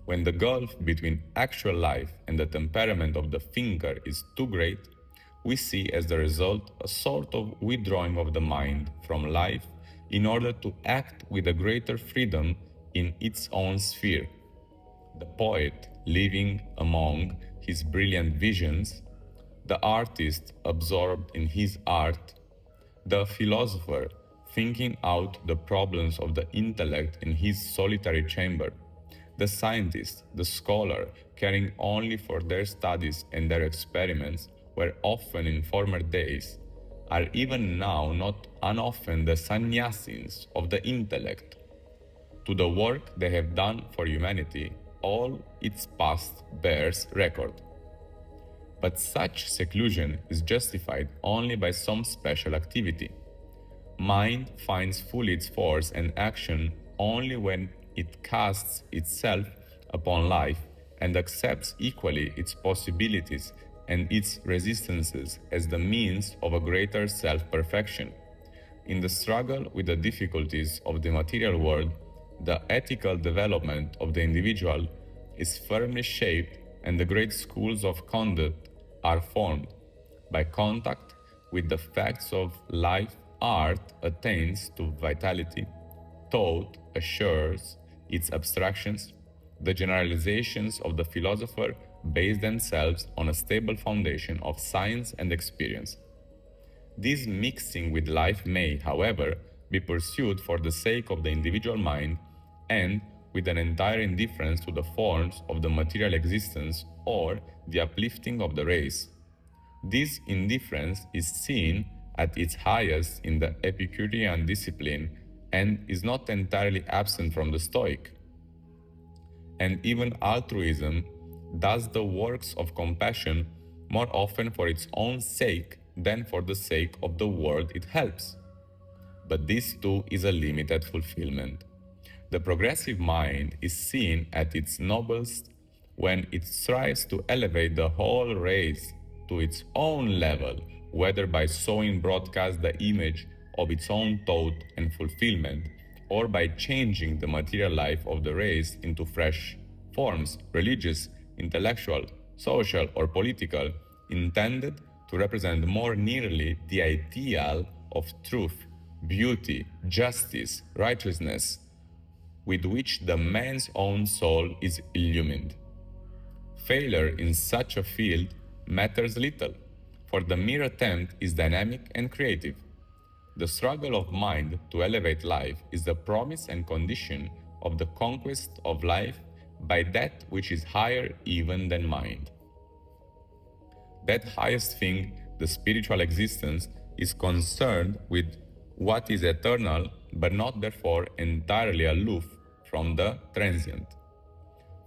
When the gulf between actual life and the temperament of the thinker is too great, we see as the result a sort of withdrawing of the mind from life in order to act with a greater freedom in its own sphere. The poet living among his brilliant visions, the artist absorbed in his art, the philosopher thinking out the problems of the intellect in his solitary chamber, the scientist, the scholar caring only for their studies and their experiments, were often in former days, are even now not unoften the sannyasins of the intellect. To the work they have done for humanity, all its past bears record. But such seclusion is justified only by some special activity. Mind finds fully its force and action only when it casts itself upon life and accepts equally its possibilities and its resistances as the means of a greater self-perfection. In the struggle with the difficulties of the material world, the ethical development of the individual is firmly shaped, and the great schools of conduct are formed. By contact with the facts of life, art attains to vitality, thought assures its abstractions, the generalizations of the philosopher base themselves on a stable foundation of science and experience. This mixing with life may, however, be pursued for the sake of the individual mind and with an entire indifference to the forms of the material existence or the uplifting of the race. This indifference is seen at its highest in the Epicurean discipline and is not entirely absent from the Stoic. And even altruism does the works of compassion more often for its own sake than for the sake of the world it helps. But this too is a limited fulfillment. The progressive mind is seen at its noblest when it strives to elevate the whole race to its own level, whether by sowing broadcast the image of its own thought and fulfillment, or by changing the material life of the race into fresh forms, religious, intellectual, social, or political, intended to represent more nearly the ideal of truth, beauty, justice, righteousness, with which the man's own soul is illumined. Failure in such a field matters little, for the mere attempt is dynamic and creative. The struggle of mind to elevate life is the promise and condition of the conquest of life by that which is higher even than mind. That highest thing, the spiritual existence, is concerned with what is eternal, but not therefore entirely aloof from the transient.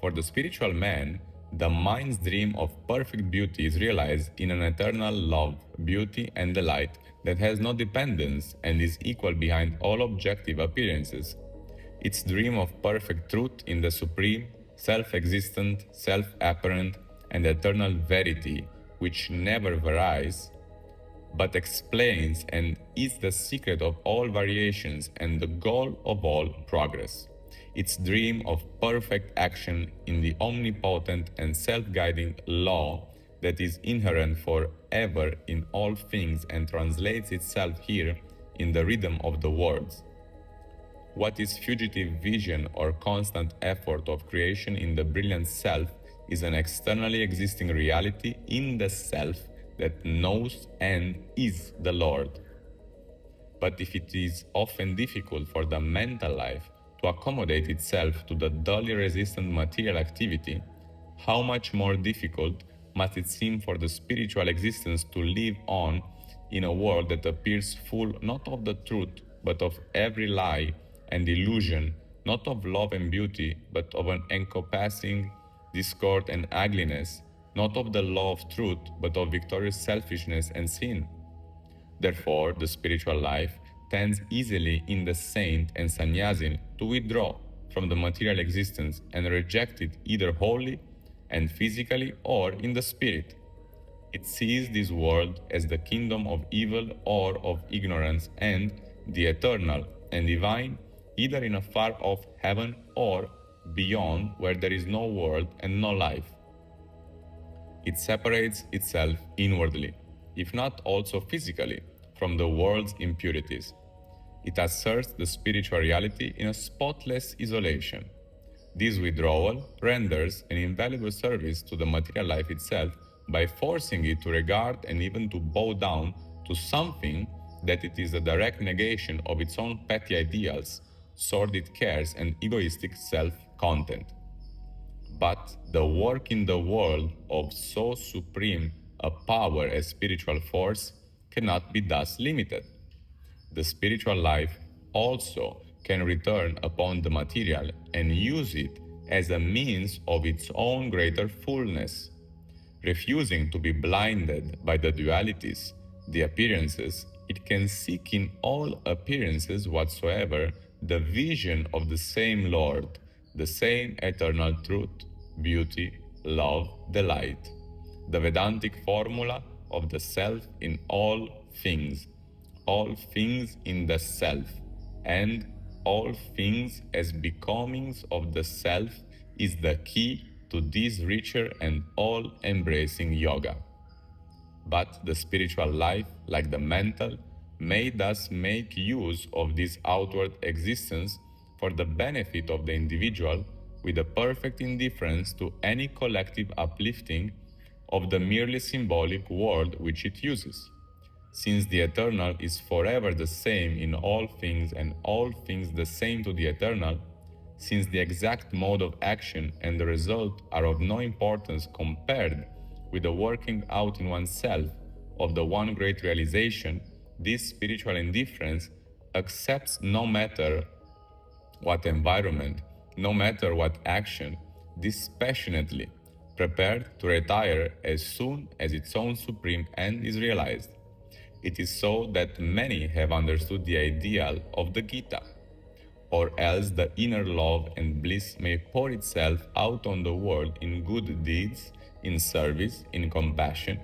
For the spiritual man, the mind's dream of perfect beauty is realized in an eternal love, beauty, and delight that has no dependence and is equal behind all objective appearances. Its dream of perfect truth in the supreme, self-existent, self-apparent, and eternal verity, which never varies, but explains and is the secret of all variations and the goal of all progress. Its dream of perfect action in the omnipotent and self-guiding law that is inherent forever in all things and translates itself here in the rhythm of the words. What is fugitive vision or constant effort of creation in the brilliant self is an externally existing reality in the self that knows and is the Lord. But if it is often difficult for the mental life to accommodate itself to the dully resistant material activity, how much more difficult must it seem for the spiritual existence to live on in a world that appears full not of the truth, but of every lie and illusion, not of love and beauty, but of an encompassing discord and ugliness, not of the law of truth, but of victorious selfishness and sin. Therefore, the spiritual life tends easily in the saint and sannyasin to withdraw from the material existence and reject it either wholly and physically or in the spirit. It sees this world as the kingdom of evil or of ignorance and the eternal and divine either in a far-off heaven or beyond where there is no world and no life. It separates itself inwardly, if not also physically, from the world's impurities. It asserts the spiritual reality in a spotless isolation. This withdrawal renders an invaluable service to the material life itself by forcing it to regard and even to bow down to something that it is a direct negation of its own petty ideals, sordid cares, and egoistic self-content. But the work in the world of so supreme a power as spiritual force cannot be thus limited. The spiritual life also can return upon the material and use it as a means of its own greater fullness. Refusing to be blinded by the dualities, the appearances, it can seek in all appearances whatsoever the vision of the same Lord, the same eternal truth, beauty, love, delight, the Vedantic formula of the self in all things in the self, and all things as becomings of the self is the key to this richer and all-embracing yoga. But the spiritual life, like the mental, may thus make use of this outward existence for the benefit of the individual with a perfect indifference to any collective uplifting of the merely symbolic world which it uses. Since the eternal is forever the same in all things and all things the same to the eternal, since the exact mode of action and the result are of no importance compared with the working out in oneself of the one great realization, this spiritual indifference accepts no matter what environment, no matter what action, dispassionately, prepared to retire as soon as its own supreme end is realized. It is so that many have understood the ideal of the Gita, or else the inner love and bliss may pour itself out on the world in good deeds, in service, in compassion,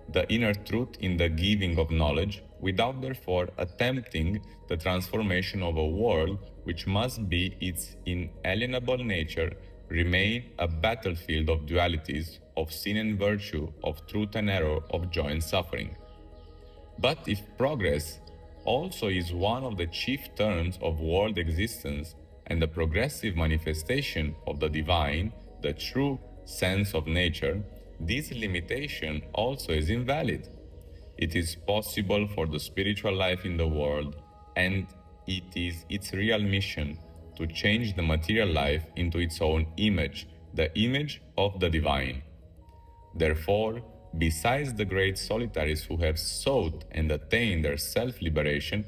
the inner truth in the giving of knowledge, without therefore attempting the transformation of a world which must be its inalienable nature, remain a battlefield of dualities, of sin and virtue, of truth and error, of joy and suffering. But if progress also is one of the chief terms of world existence and the progressive manifestation of the divine, the true sense of nature, this limitation also is invalid. It is possible for the spiritual life in the world, and it is its real mission to change the material life into its own image, the image of the divine. Therefore, besides the great solitaries who have sought and attained their self-liberation,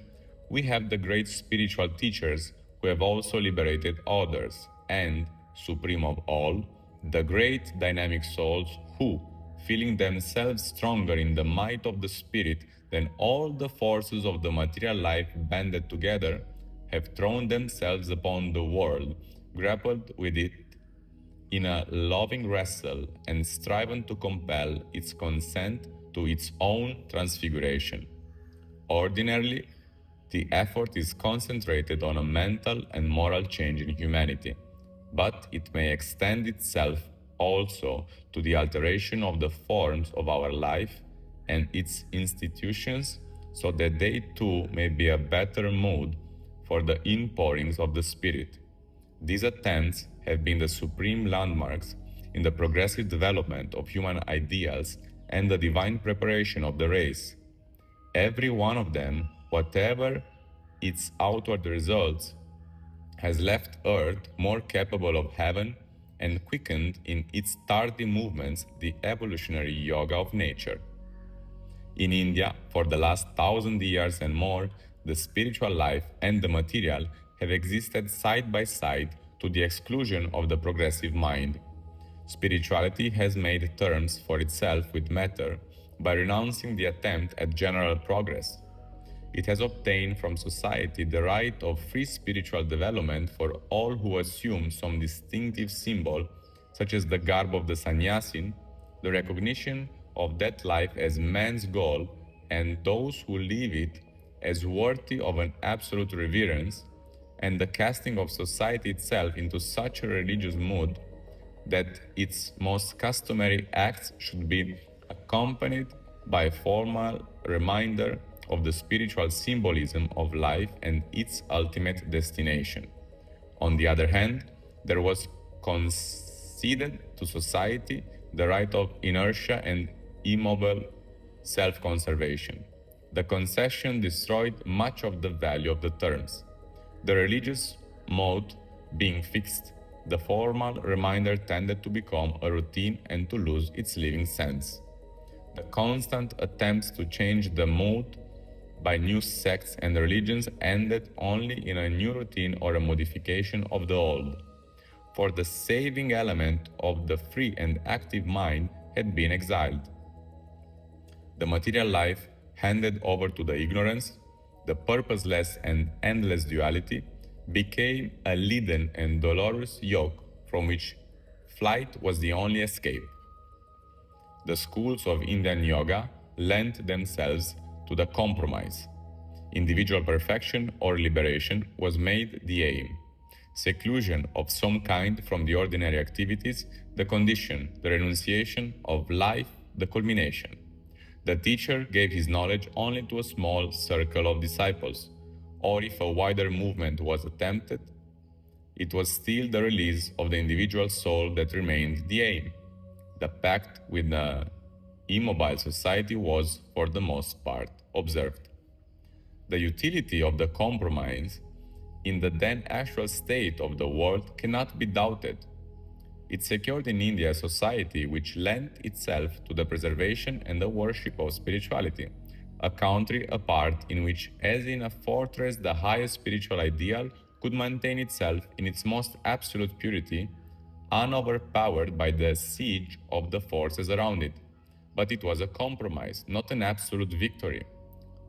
we have the great spiritual teachers who have also liberated others, and, supreme of all, the great dynamic souls who, feeling themselves stronger in the might of the Spirit then all the forces of the material life banded together have thrown themselves upon the world, grappled with it in a loving wrestle, and striven to compel its consent to its own transfiguration. Ordinarily, the effort is concentrated on a mental and moral change in humanity, but it may extend itself also to the alteration of the forms of our life and its institutions, so that they too may be a better mood for the inpourings of the Spirit. These attempts have been the supreme landmarks in the progressive development of human ideals and the divine preparation of the race. Every one of them, whatever its outward results, has left Earth more capable of heaven and quickened in its tardy movements the evolutionary yoga of nature. In India, for the last 1,000 years and more, the spiritual life and the material have existed side by side to the exclusion of the progressive mind. Spirituality has made terms for itself with matter by renouncing the attempt at general progress. It has obtained from society the right of free spiritual development for all who assume some distinctive symbol, such as the garb of the sannyasin, the recognition of that life as man's goal, and those who live it as worthy of an absolute reverence, and the casting of society itself into such a religious mood that its most customary acts should be accompanied by a formal reminder of the spiritual symbolism of life and its ultimate destination. On the other hand, there was conceded to society the right of inertia and immobile self-conservation. The concession destroyed much of the value of the terms. The religious mode being fixed, the formal reminder tended to become a routine and to lose its living sense. The constant attempts to change the mood by new sects and religions ended only in a new routine or a modification of the old. For the saving element of the free and active mind had been exiled. The material life handed over to the ignorance, the purposeless and endless duality, became a leaden and dolorous yoke from which flight was the only escape. The schools of Indian yoga lent themselves to the compromise. Individual perfection or liberation was made the aim. Seclusion of some kind from the ordinary activities, the condition, the renunciation of life, the culmination. The teacher gave his knowledge only to a small circle of disciples, or if a wider movement was attempted, it was still the release of the individual soul that remained the aim. The pact with the immobile society was, for the most part, observed. The utility of the compromise in the then actual state of the world cannot be doubted. It secured in India a society which lent itself to the preservation and the worship of spirituality, a country apart in which, as in a fortress, the highest spiritual ideal could maintain itself in its most absolute purity, unoverpowered by the siege of the forces around it. But it was a compromise, not an absolute victory.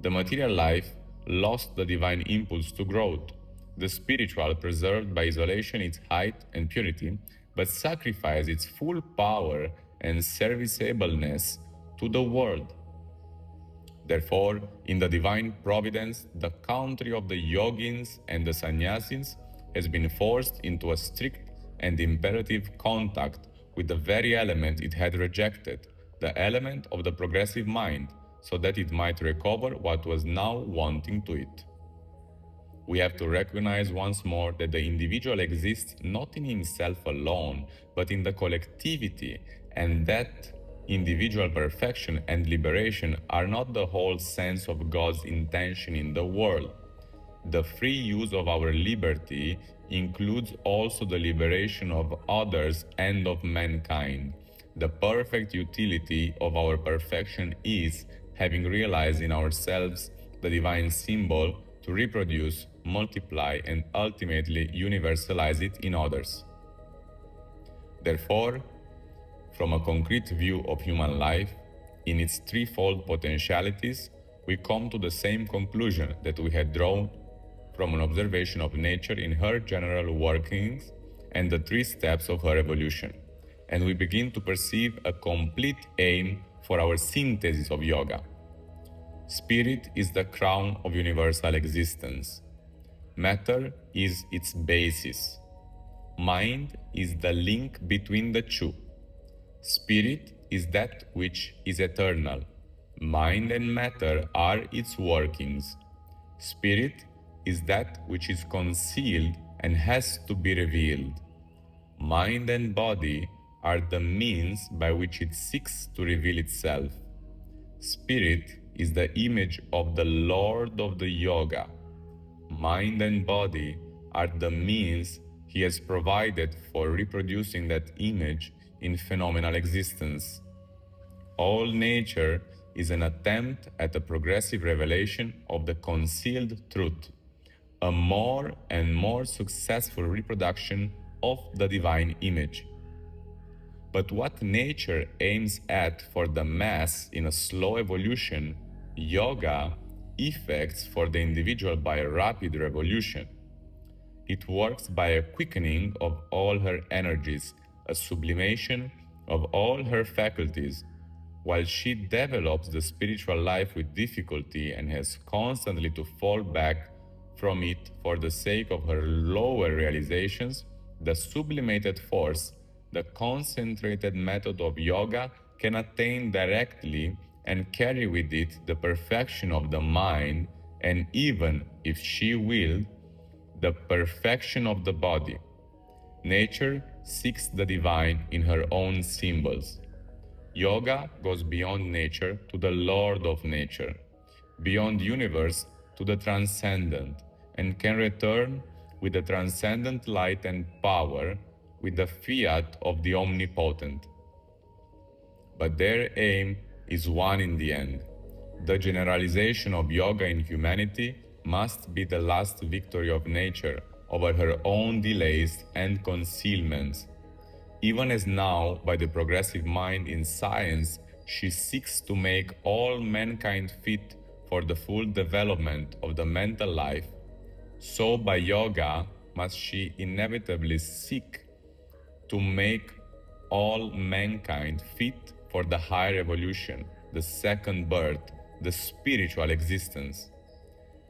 The material life lost the divine impulse to growth. The spiritual preserved by isolation its height and purity, but sacrificed its full power and serviceableness to the world. Therefore, in the divine providence, the country of the yogins and the sannyasins has been forced into a strict and imperative contact with the very element it had rejected, the element of the progressive mind, so that it might recover what was now wanting to it. We have to recognize once more that the individual exists not in himself alone, but in the collectivity, and that individual perfection and liberation are not the whole sense of God's intention in the world. The free use of our liberty includes also the liberation of others and of mankind. The perfect utility of our perfection is, having realized in ourselves the divine symbol, to reproduce, multiply, and ultimately universalize it in others. Therefore, from a concrete view of human life, in its threefold potentialities, we come to the same conclusion that we had drawn from an observation of nature in her general workings and the three steps of her evolution, and we begin to perceive a complete aim for our synthesis of yoga. Spirit is the crown of universal existence. Matter is its basis. Mind is the link between the two. Spirit is that which is eternal. Mind and matter are its workings. Spirit is that which is concealed and has to be revealed. Mind and body are the means by which it seeks to reveal itself. Spirit is the image of the Lord of the Yoga. Mind and body are the means he has provided for reproducing that image in phenomenal existence. All nature is an attempt at a progressive revelation of the concealed truth, a more and more successful reproduction of the divine image. But what nature aims at for the mass in a slow evolution, yoga effects for the individual by a rapid revolution. It works by a quickening of all her energies, a sublimation of all her faculties, while she develops the spiritual life with difficulty and has constantly to fall back from it for the sake of her lower realizations. The sublimated force, the concentrated method of yoga, can attain directly and carry with it the perfection of the mind, and even, if she willed, the perfection of the body. Nature seeks the divine in her own symbols. Yoga goes beyond nature to the Lord of nature, beyond universe to the transcendent, and can return with the transcendent light and power, with the fiat of the omnipotent. But their aim is one in the end. The generalization of yoga in humanity must be the last victory of nature over her own delays and concealments. Even as now, by the progressive mind in science, she seeks to make all mankind fit for the full development of the mental life, so by yoga must she inevitably seek to make all mankind fit for the higher evolution, the second birth, the spiritual existence.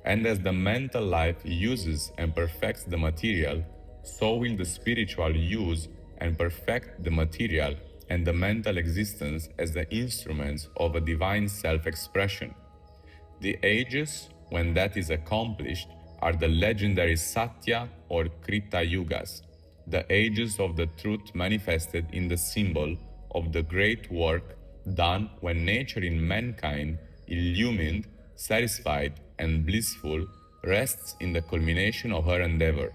And as the mental life uses and perfects the material, so will the spiritual use and perfect the material and the mental existence as the instruments of a divine self-expression. The ages when that is accomplished are the legendary Satya or Krita Yugas, the ages of the truth manifested in the symbol of the great work done when nature in mankind, illumined, satisfied, and blissful, rests in the culmination of her endeavor.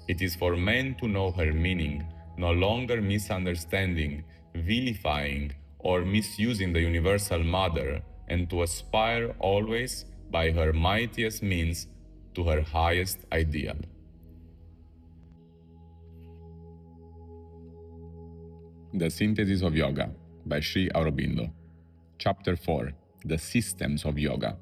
It is for men to know her meaning, no longer misunderstanding, vilifying, or misusing the Universal Mother, and to aspire always, by her mightiest means, to her highest ideal. The Synthesis of Yoga by Sri Aurobindo. Chapter 4. The Systems of Yoga.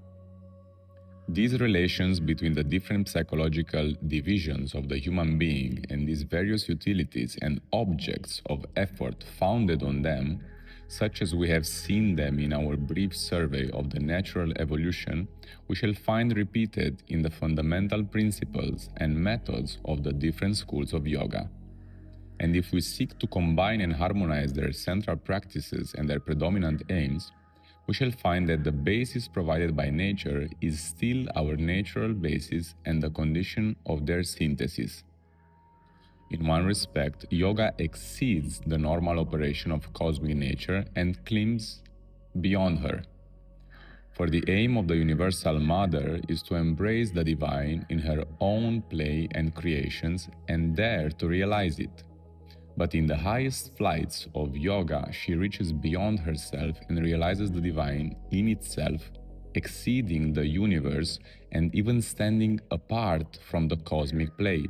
These relations between the different psychological divisions of the human being and these various utilities and objects of effort founded on them, such as we have seen them in our brief survey of the natural evolution, we shall find repeated in the fundamental principles and methods of the different schools of yoga. And if we seek to combine and harmonize their central practices and their predominant aims, we shall find that the basis provided by nature is still our natural basis and the condition of their synthesis. In one respect, yoga exceeds the normal operation of cosmic nature and climbs beyond her. For the aim of the Universal Mother is to embrace the divine in her own play and creations and dare to realize it. But in the highest flights of yoga, she reaches beyond herself and realizes the divine in itself, exceeding the universe and even standing apart from the cosmic play.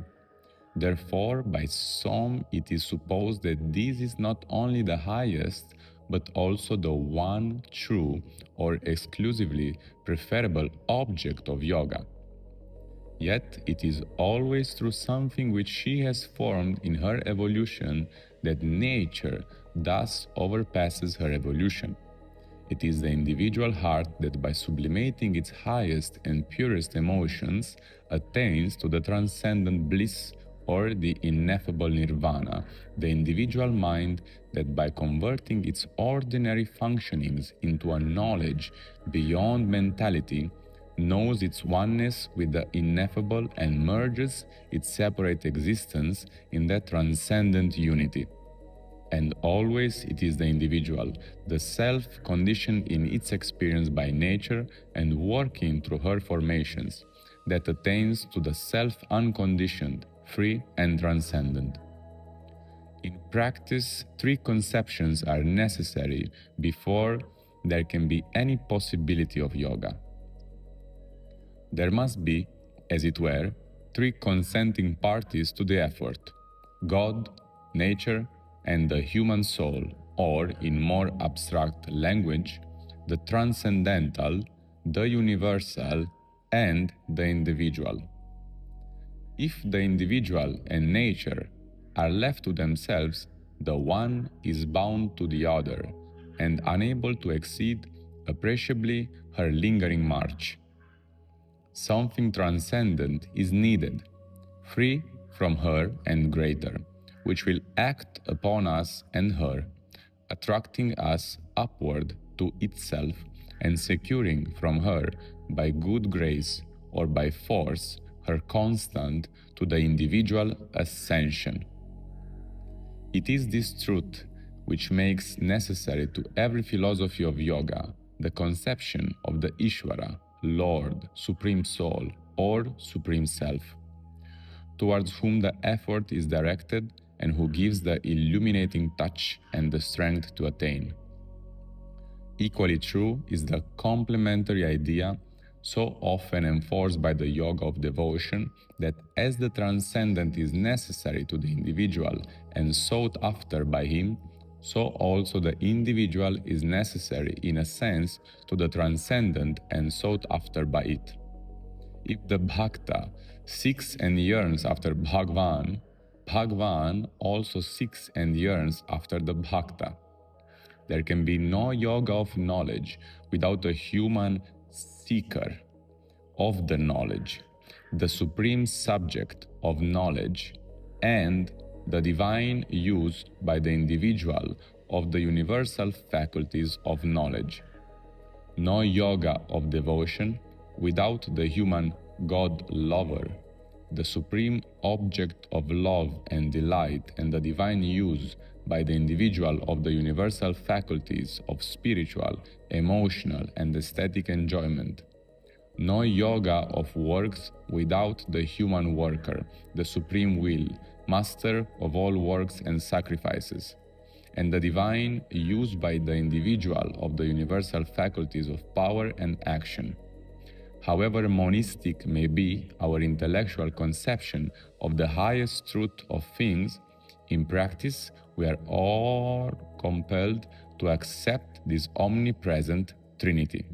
Therefore, by some it is supposed that this is not only the highest, but also the one true or exclusively preferable object of yoga. Yet it is always through something which she has formed in her evolution that nature thus overpasses her evolution. It is the individual heart that, by sublimating its highest and purest emotions, attains to the transcendent bliss or the ineffable nirvana, the individual mind that, by converting its ordinary functionings into a knowledge beyond mentality, knows its oneness with the ineffable and merges its separate existence in that transcendent unity. And always it is the individual, the self conditioned in its experience by nature and working through her formations, that attains to the self unconditioned, free and transcendent. In practice, three conceptions are necessary before there can be any possibility of yoga. There must be, as it were, three consenting parties to the effort: God, nature, and the human soul, or in more abstract language, the transcendental, the universal, and the individual. If the individual and nature are left to themselves, the one is bound to the other and unable to exceed appreciably her lingering march. Something transcendent is needed, free from her and greater, which will act upon us and her, attracting us upward to itself and securing from her, by good grace or by force, her constant to the individual ascension. It is this truth which makes necessary to every philosophy of yoga the conception of the Ishvara, Lord, Supreme Soul, or Supreme Self, towards whom the effort is directed and who gives the illuminating touch and the strength to attain. Equally true is the complementary idea so often enforced by the yoga of devotion that as the transcendent is necessary to the individual and sought after by him, so also the individual is necessary in a sense to the transcendent and sought after by it. If the bhakta seeks and yearns after Bhagwan, Bhagwan also seeks and yearns after the bhakta. There can be no yoga of knowledge without a human seeker of the knowledge, the supreme subject of knowledge, and the divine use by the individual of the universal faculties of knowledge. No yoga of devotion without the human God-lover, the supreme object of love and delight, and the divine use by the individual of the universal faculties of spiritual, emotional, and aesthetic enjoyment. No yoga of works without the human worker, the supreme will, master of all works and sacrifices, and the divine use by the individual of the universal faculties of power and action. However monistic may be our intellectual conception of the highest truth of things, in practice we are all compelled to accept this omnipresent Trinity.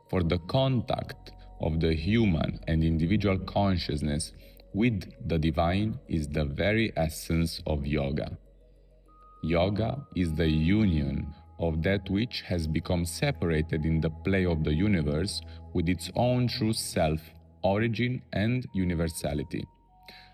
For the contact of the human and individual consciousness with the divine is the very essence of yoga. Yoga is the union of that which has become separated in the play of the universe with its own true self, origin, and universality.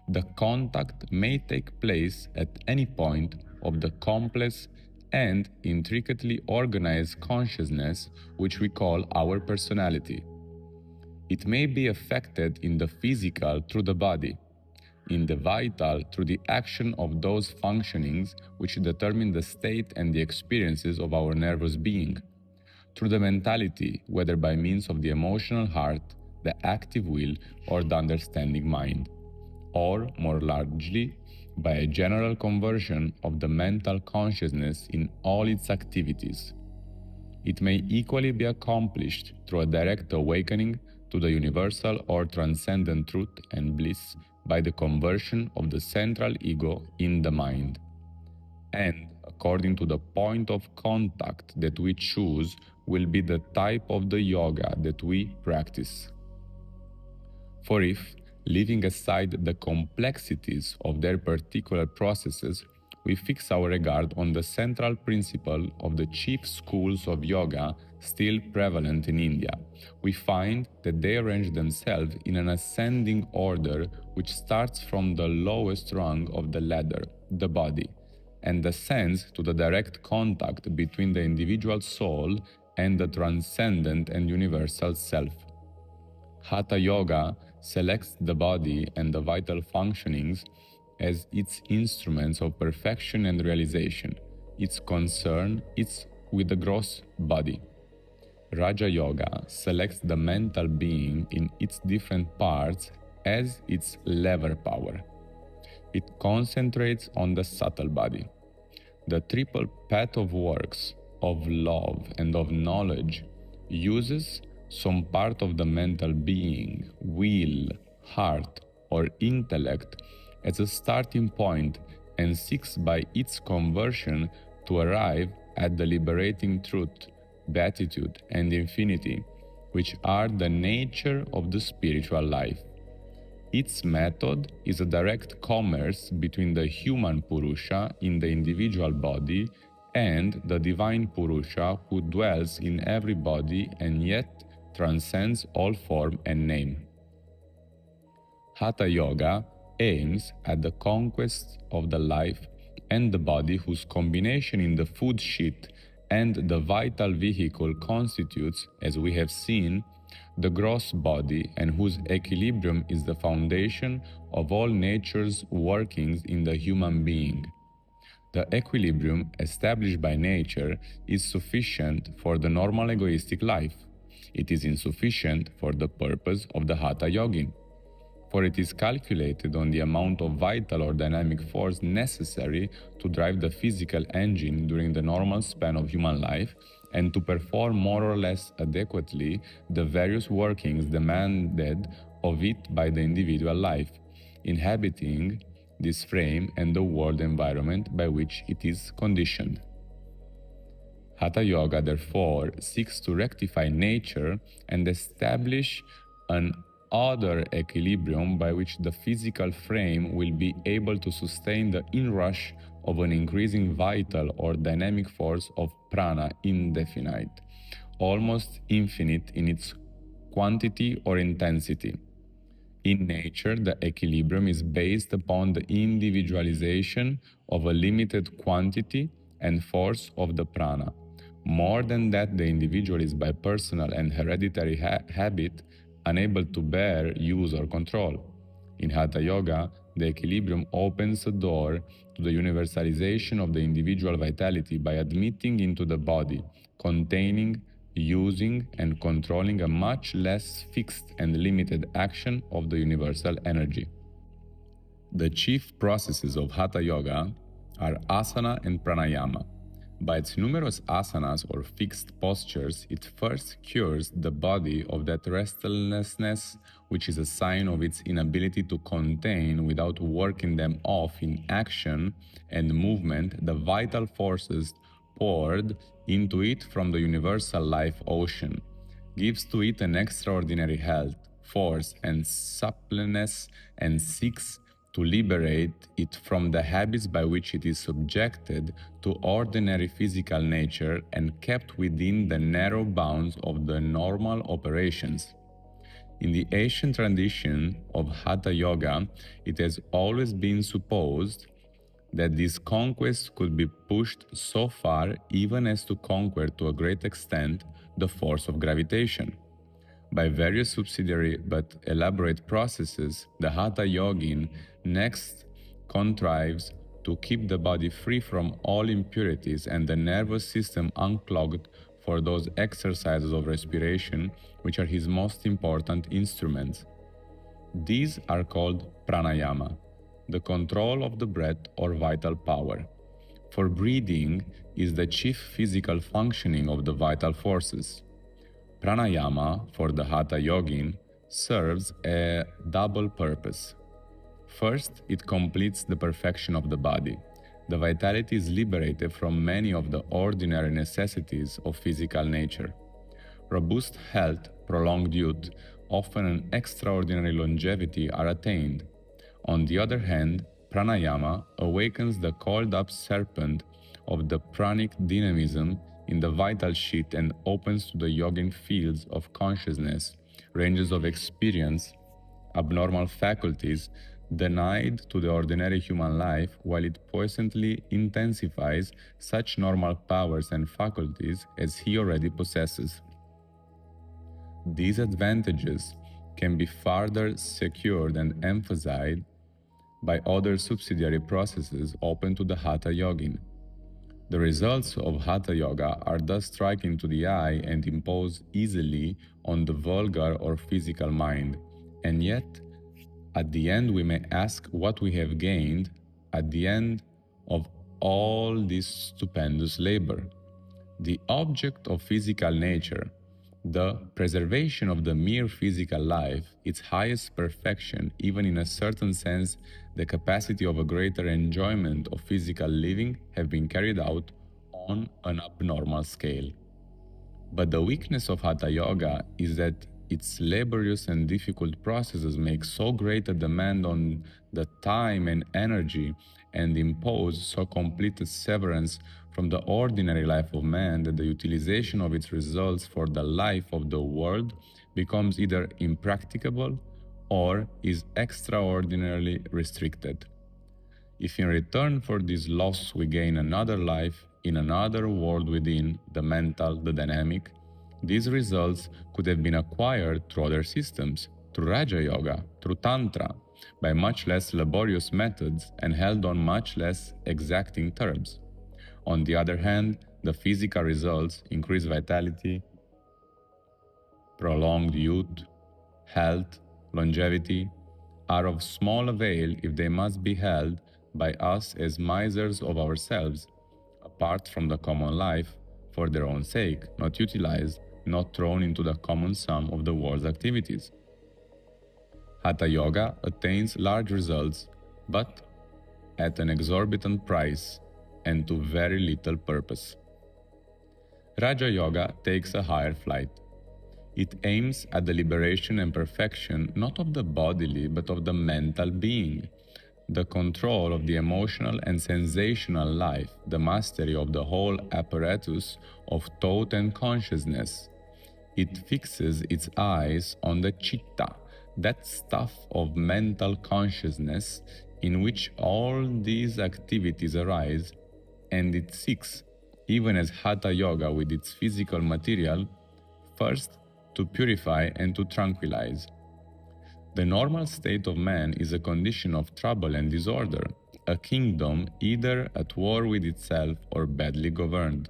The contact may take place at any point of the complex and intricately organized consciousness which we call our personality. It may be affected in the physical through the body, in the vital through the action of those functionings which determine the state and the experiences of our nervous being, through the mentality, whether by means of the emotional heart, the active will, or the understanding mind, or, more largely, by a general conversion of the mental consciousness in all its activities. It may equally be accomplished through a direct awakening to the universal or transcendent truth and bliss by the conversion of the central ego in the mind, and a according to the point of contact that we choose, will be the type of the yoga that we practice. For if, leaving aside the complexities of their particular processes, we fix our regard on the central principle of the chief schools of yoga still prevalent in India, we find that they arrange themselves in an ascending order which starts from the lowest rung of the ladder, the body, and ascends to the direct contact between the individual soul and the transcendent and universal self. Hatha Yoga selects the body and the vital functionings as its instruments of perfection and realization. Its concern is with the gross body. Raja Yoga selects the mental being in its different parts as its lever power. It concentrates on the subtle body. The triple path of works, of love and of knowledge, uses some part of the mental being, will, heart, or intellect as a starting point and seeks by its conversion to arrive at the liberating truth, beatitude, and infinity, which are the nature of the spiritual life. Its method is a direct commerce between the human Purusha in the individual body and the divine Purusha who dwells in every body and yet transcends all form and name. Hatha Yoga aims at the conquest of the life and the body whose combination in the food sheet and the vital vehicle constitutes, as we have seen, the gross body and whose equilibrium is the foundation of all nature's workings in the human being. The equilibrium established by nature is sufficient for the normal egoistic life. It is insufficient for the purpose of the Hatha Yogin, for it is calculated on the amount of vital or dynamic force necessary to drive the physical engine during the normal span of human life and to perform more or less adequately the various workings demanded of it by the individual life, inhabiting this frame and the world environment by which it is conditioned. Hatha Yoga, therefore, seeks to rectify nature and establish an other equilibrium by which the physical frame will be able to sustain the inrush of an increasing vital or dynamic force of prana indefinite, almost infinite in its quantity or intensity. In nature, the equilibrium is based upon the individualization of a limited quantity and force of the prana. More than that, the individual is by personal and hereditary habit unable to bear, use, or control. In Hatha Yoga, the equilibrium opens a door to the universalization of the individual vitality by admitting into the body, containing, using, and controlling a much less fixed and limited action of the universal energy. The chief processes of Hatha Yoga are asana and pranayama. By its numerous asanas or fixed postures, it first cures the body of that restlessness which is a sign of its inability to contain without working them off in action and movement the vital forces poured into it from the universal life ocean, gives to it an extraordinary health, force, and suppleness, and seeks to liberate it from the habits by which it is subjected to ordinary physical nature and kept within the narrow bounds of the normal operations. In the ancient tradition of Hatha Yoga, it has always been supposed that this conquest could be pushed so far even as to conquer to a great extent the force of gravitation. By various subsidiary but elaborate processes, the Hatha Yogin next contrives to keep the body free from all impurities and the nervous system unclogged for those exercises of respiration which are his most important instruments. These are called pranayama, the control of the breath or vital power. For breathing is the chief physical functioning of the vital forces. Pranayama, for the Hatha Yogin, serves a double purpose. First, it completes the perfection of the body. the vitality is liberated from many of the ordinary necessities of physical nature. Robust health, prolonged youth, often an extraordinary longevity are attained. On the other hand, pranayama awakens the coiled-up serpent of the pranic dynamism in the vital sheath and opens to the yogin fields of consciousness, ranges of experience, abnormal faculties denied to the ordinary human life, while it poignantly intensifies such normal powers and faculties as he already possesses. These advantages can be further secured and emphasized by other subsidiary processes open to the Hatha Yogin. The results of Hatha Yoga are thus striking to the eye and impose easily on the vulgar or physical mind, and yet, at the end we may ask what we have gained at the end of all this stupendous labor. The object of physical nature, the preservation of the mere physical life, its highest perfection, even in a certain sense the capacity of a greater enjoyment of physical living, have been carried out on an abnormal scale. But the weakness of Hatha Yoga is that its laborious and difficult processes make so great a demand on the time and energy and impose so complete a severance from the ordinary life of man that the utilization of its results for the life of the world becomes either impracticable or is extraordinarily restricted. If in return for this loss we gain another life in another world within, the mental, the dynamic, these results could have been acquired through other systems, through Raja Yoga, through Tantra, by much less laborious methods and held on much less exacting terms. On the other hand, the physical results, increased vitality, prolonged youth, health, longevity, are of small avail if they must be held by us as misers of ourselves, apart from the common life, for their own sake, not utilized, not thrown into the common sum of the world's activities. Hatha Yoga attains large results, but at an exorbitant price and to very little purpose. Raja Yoga takes a higher flight. It aims at the liberation and perfection not of the bodily but of the mental being, the control of the emotional and sensational life, the mastery of the whole apparatus of thought and consciousness. It fixes its eyes on the chitta, that stuff of mental consciousness in which all these activities arise, and it seeks, even as Hatha Yoga with its physical material, first to purify and to tranquilize. The normal state of man is a condition of trouble and disorder, a kingdom either at war with itself or badly governed.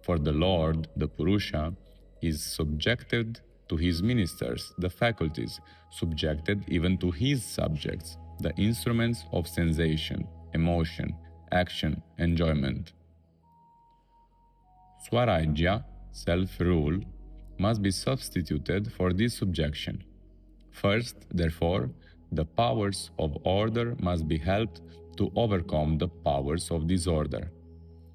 For the Lord, the Purusha, is subjected to his ministers, the faculties, subjected even to his subjects, the instruments of sensation, emotion, action, enjoyment. Swarajya, self-rule, must be substituted for this subjection. First, therefore, the powers of order must be helped to overcome the powers of disorder.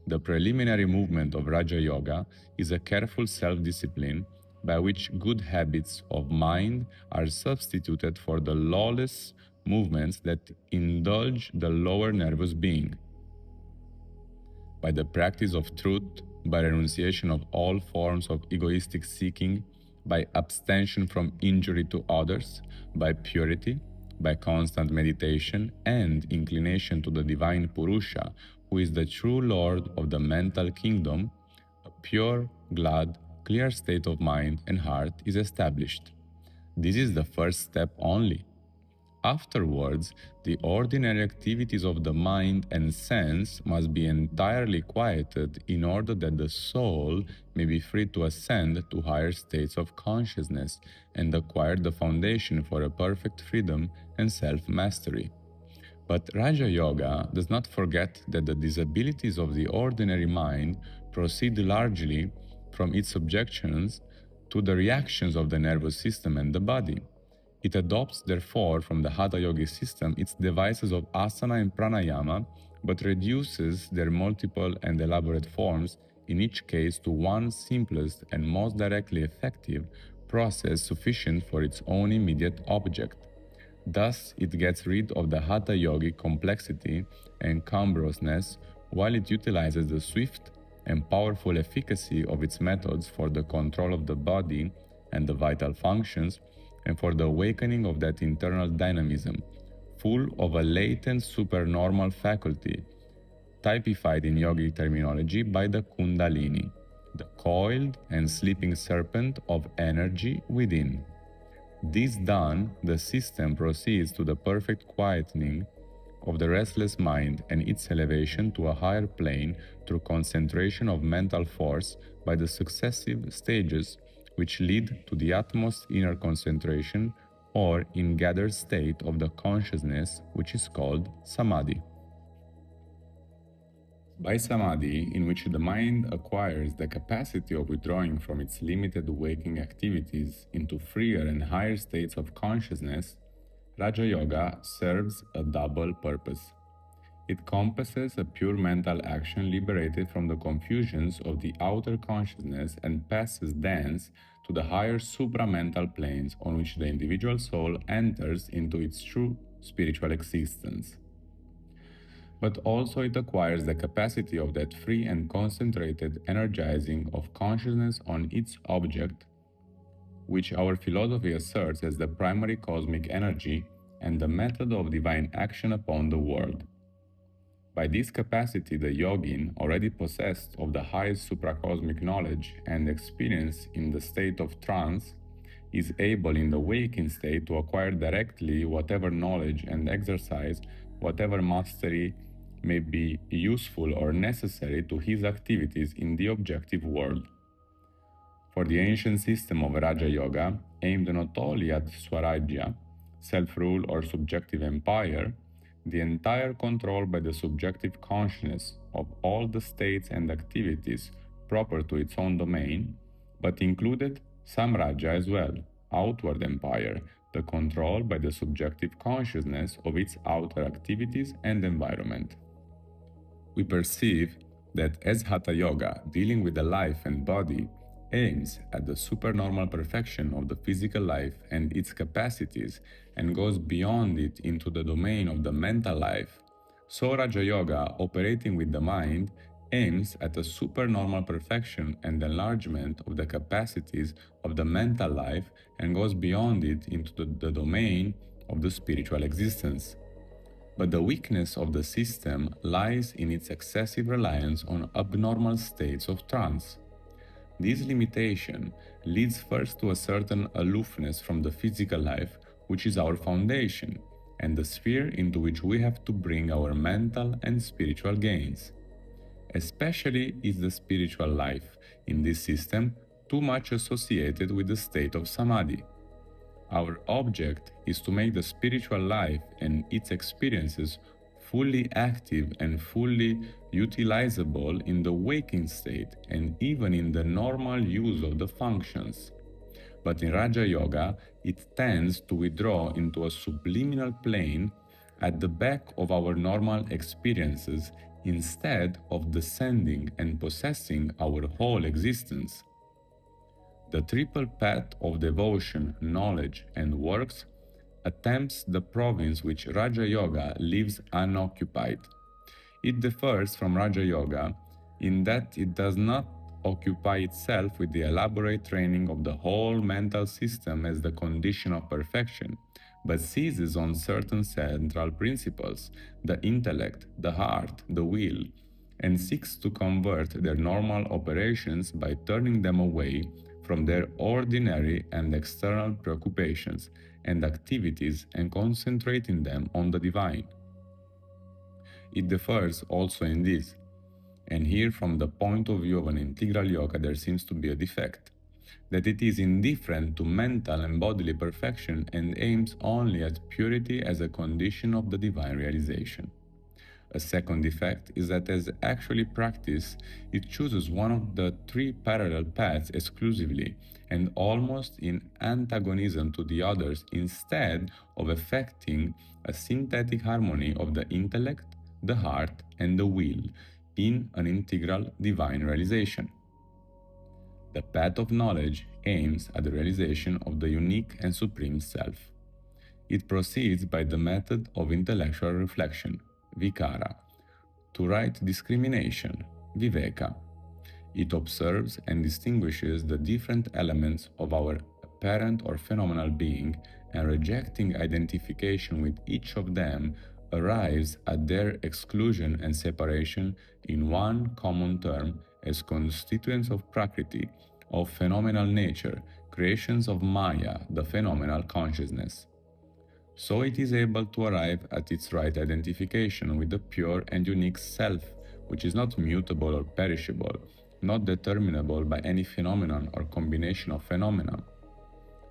The preliminary movement of Raja Yoga is a careful self-discipline by which good habits of mind are substituted for the lawless movements that indulge the lower nervous being. By the practice of truth, by renunciation of all forms of egoistic seeking, by abstention from injury to others, by purity, by constant meditation and inclination to the divine Purusha, who is the true Lord of the mental kingdom, a pure, glad, clear state of mind and heart is established. This is the first step only. Afterwards, the ordinary activities of the mind and sense must be entirely quieted in order that the soul may be free to ascend to higher states of consciousness and acquire the foundation for a perfect freedom and self-mastery. But Raja Yoga does not forget that the disabilities of the ordinary mind proceed largely from its objections to the reactions of the nervous system and the body. It adopts, therefore, from the Hatha Yogi system its devices of asana and pranayama, but reduces their multiple and elaborate forms in each case to one simplest and most directly effective process sufficient for its own immediate object. Thus, it gets rid of the Hatha Yogi complexity and cumbrousness while it utilizes the swift and powerful efficacy of its methods for the control of the body and the vital functions and for the awakening of that internal dynamism, full of a latent supernormal faculty, typified in yogic terminology by the Kundalini, the coiled and sleeping serpent of energy within. This done, the system proceeds to the perfect quietening of the restless mind and its elevation to a higher plane through concentration of mental force by the successive stages which lead to the utmost inner concentration or in gathered state of the consciousness which is called samadhi. By samadhi, in which the mind acquires the capacity of withdrawing from its limited waking activities into freer and higher states of consciousness, Raja Yoga serves a double purpose. It compasses a pure mental action liberated from the confusions of the outer consciousness and passes thence to the higher supramental planes on which the individual soul enters into its true spiritual existence. But also it acquires the capacity of that free and concentrated energizing of consciousness on its object, which our philosophy asserts as the primary cosmic energy and the method of divine action upon the world. By this capacity, the yogin, already possessed of the highest supracosmic knowledge and experience in the state of trance, is able in the waking state to acquire directly whatever knowledge and exercise, whatever mastery may be useful or necessary to his activities in the objective world. For the ancient system of Raja Yoga aimed not only at Swarajya, self-rule or subjective empire, the entire control by the subjective consciousness of all the states and activities proper to its own domain, but included Samrajya as well, outward empire, the control by the subjective consciousness of its outer activities and environment. We perceive that as Hatha Yoga, dealing with the life and body, aims at the supernormal perfection of the physical life and its capacities and goes beyond it into the domain of the mental life, so Raja Yoga, operating with the mind, aims at a supernormal perfection and enlargement of the capacities of the mental life and goes beyond it into the domain of the spiritual existence. But the weakness of the system lies in its excessive reliance on abnormal states of trance. This limitation leads first to a certain aloofness from the physical life, which is our foundation, and the sphere into which we have to bring our mental and spiritual gains. Especially is the spiritual life in this system too much associated with the state of samadhi. Our object is to make the spiritual life and its experiences fully active and fully utilizable in the waking state and even in the normal use of the functions. But in Raja Yoga, it tends to withdraw into a subliminal plane at the back of our normal experiences instead of descending and possessing our whole existence. The triple path of devotion, knowledge, and works attempts the province which Raja Yoga leaves unoccupied. It differs from Raja Yoga in that it does not occupy itself with the elaborate training of the whole mental system as the condition of perfection, but seizes on certain central principles, the intellect, the heart, the will, and seeks to convert their normal operations by turning them away from their ordinary and external preoccupations and activities and concentrating them on the divine. It differs also in this, and here from the point of view of an integral yoga there seems to be a defect, that it is indifferent to mental and bodily perfection and aims only at purity as a condition of the divine realization. A second effect is that as actually practiced, it chooses one of the three parallel paths exclusively and almost in antagonism to the others instead of effecting a synthetic harmony of the intellect, the heart, and the will in an integral divine realization. The path of knowledge aims at the realization of the unique and supreme self. It proceeds by the method of intellectual reflection, vikara, to right discrimination, viveka. It observes and distinguishes the different elements of our apparent or phenomenal being, and rejecting identification with each of them arrives at their exclusion and separation in one common term as constituents of Prakriti, of phenomenal nature, creations of Maya, the phenomenal consciousness. So it is able to arrive at its right identification with the pure and unique self, which is not mutable or perishable, not determinable by any phenomenon or combination of phenomena.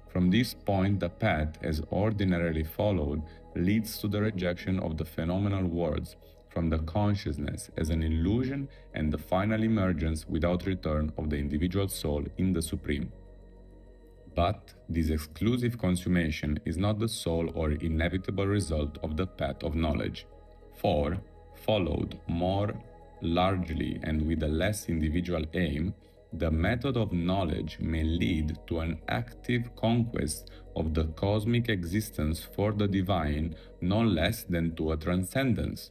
From this point, the path, as ordinarily followed, leads to the rejection of the phenomenal worlds from the consciousness as an illusion and the final emergence without return of the individual soul in the Supreme. But this exclusive consummation is not the sole or inevitable result of the path of knowledge, for, followed more largely and with a less individual aim, the method of knowledge may lead to an active conquest of the cosmic existence for the divine no less than to a transcendence.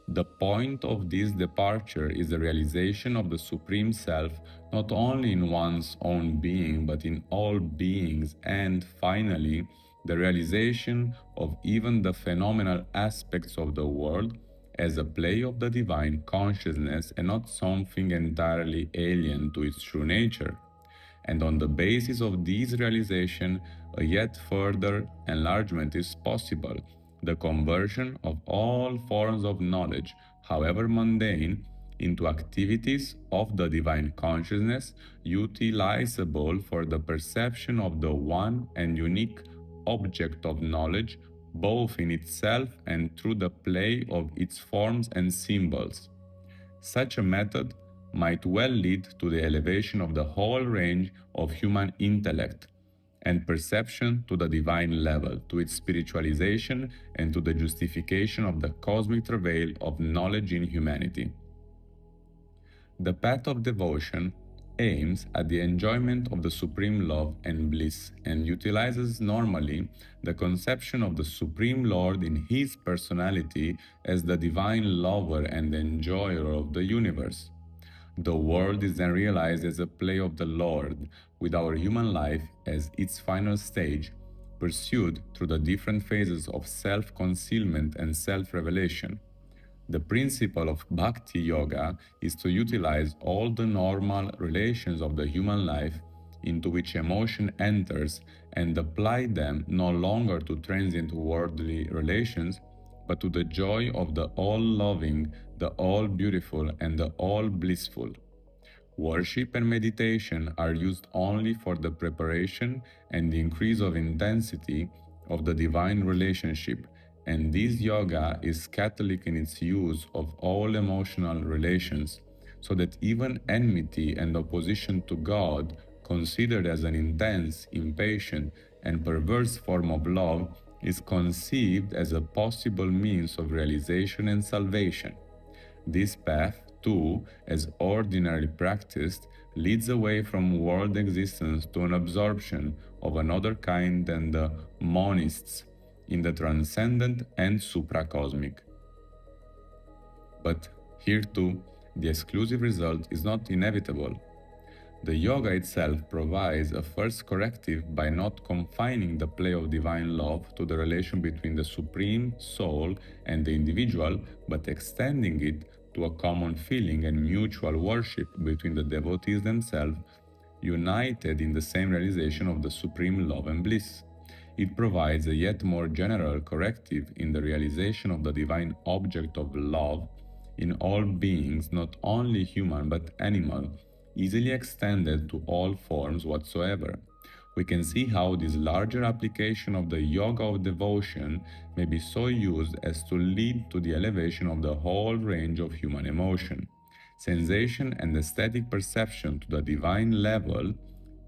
The point of this departure is the realization of the Supreme Self not only in one's own being but in all beings, and finally, the realization of even the phenomenal aspects of the world as a play of the divine consciousness and not something entirely alien to its true nature. And on the basis of this realization, a yet further enlargement is possible, the conversion of all forms of knowledge, however mundane, into activities of the divine consciousness, utilizable for the perception of the one and unique object of knowledge, both in itself and through the play of its forms and symbols. Such a method might well lead to the elevation of the whole range of human intellect and perception to the divine level, to its spiritualization, and to the justification of the cosmic travail of knowledge in humanity. The path of devotion aims at the enjoyment of the supreme love and bliss and utilizes normally the conception of the Supreme Lord in His personality as the divine lover and enjoyer of the universe. The world is then realized as a play of the Lord, with our human life as its final stage, pursued through the different phases of self-concealment and self-revelation. The principle of bhakti yoga is to utilize all the normal relations of the human life into which emotion enters and apply them no longer to transient worldly relations, but to the joy of the all-loving, the all-beautiful, and the all-blissful. Worship and meditation are used only for the preparation and the increase of intensity of the divine relationship, and this yoga is catholic in its use of all emotional relations, so that even enmity and opposition to God, considered as an intense, impatient, and perverse form of love, is conceived as a possible means of realization and salvation. This path, too, as ordinarily practiced, leads away from world existence to an absorption of another kind than the monists in the transcendent and supracosmic. But here too, the exclusive result is not inevitable. The yoga itself provides a first corrective by not confining the play of divine love to the relation between the Supreme Soul and the individual, but extending it to a common feeling and mutual worship between the devotees themselves, united in the same realization of the supreme love and bliss. It provides a yet more general corrective in the realization of the divine object of love in all beings, not only human but animal, easily extended to all forms whatsoever. We can see how this larger application of the yoga of devotion may be so used as to lead to the elevation of the whole range of human emotion, sensation, and aesthetic perception to the divine level,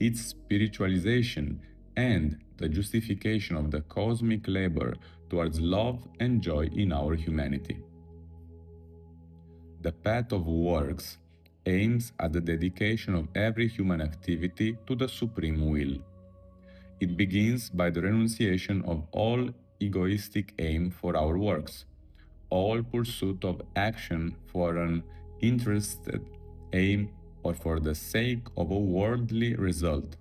its spiritualization, and the justification of the cosmic labor towards love and joy in our humanity. The path of works aims at the dedication of every human activity to the supreme will. It begins by the renunciation of all egoistic aim for our works, all pursuit of action for an interested aim or for the sake of a worldly result.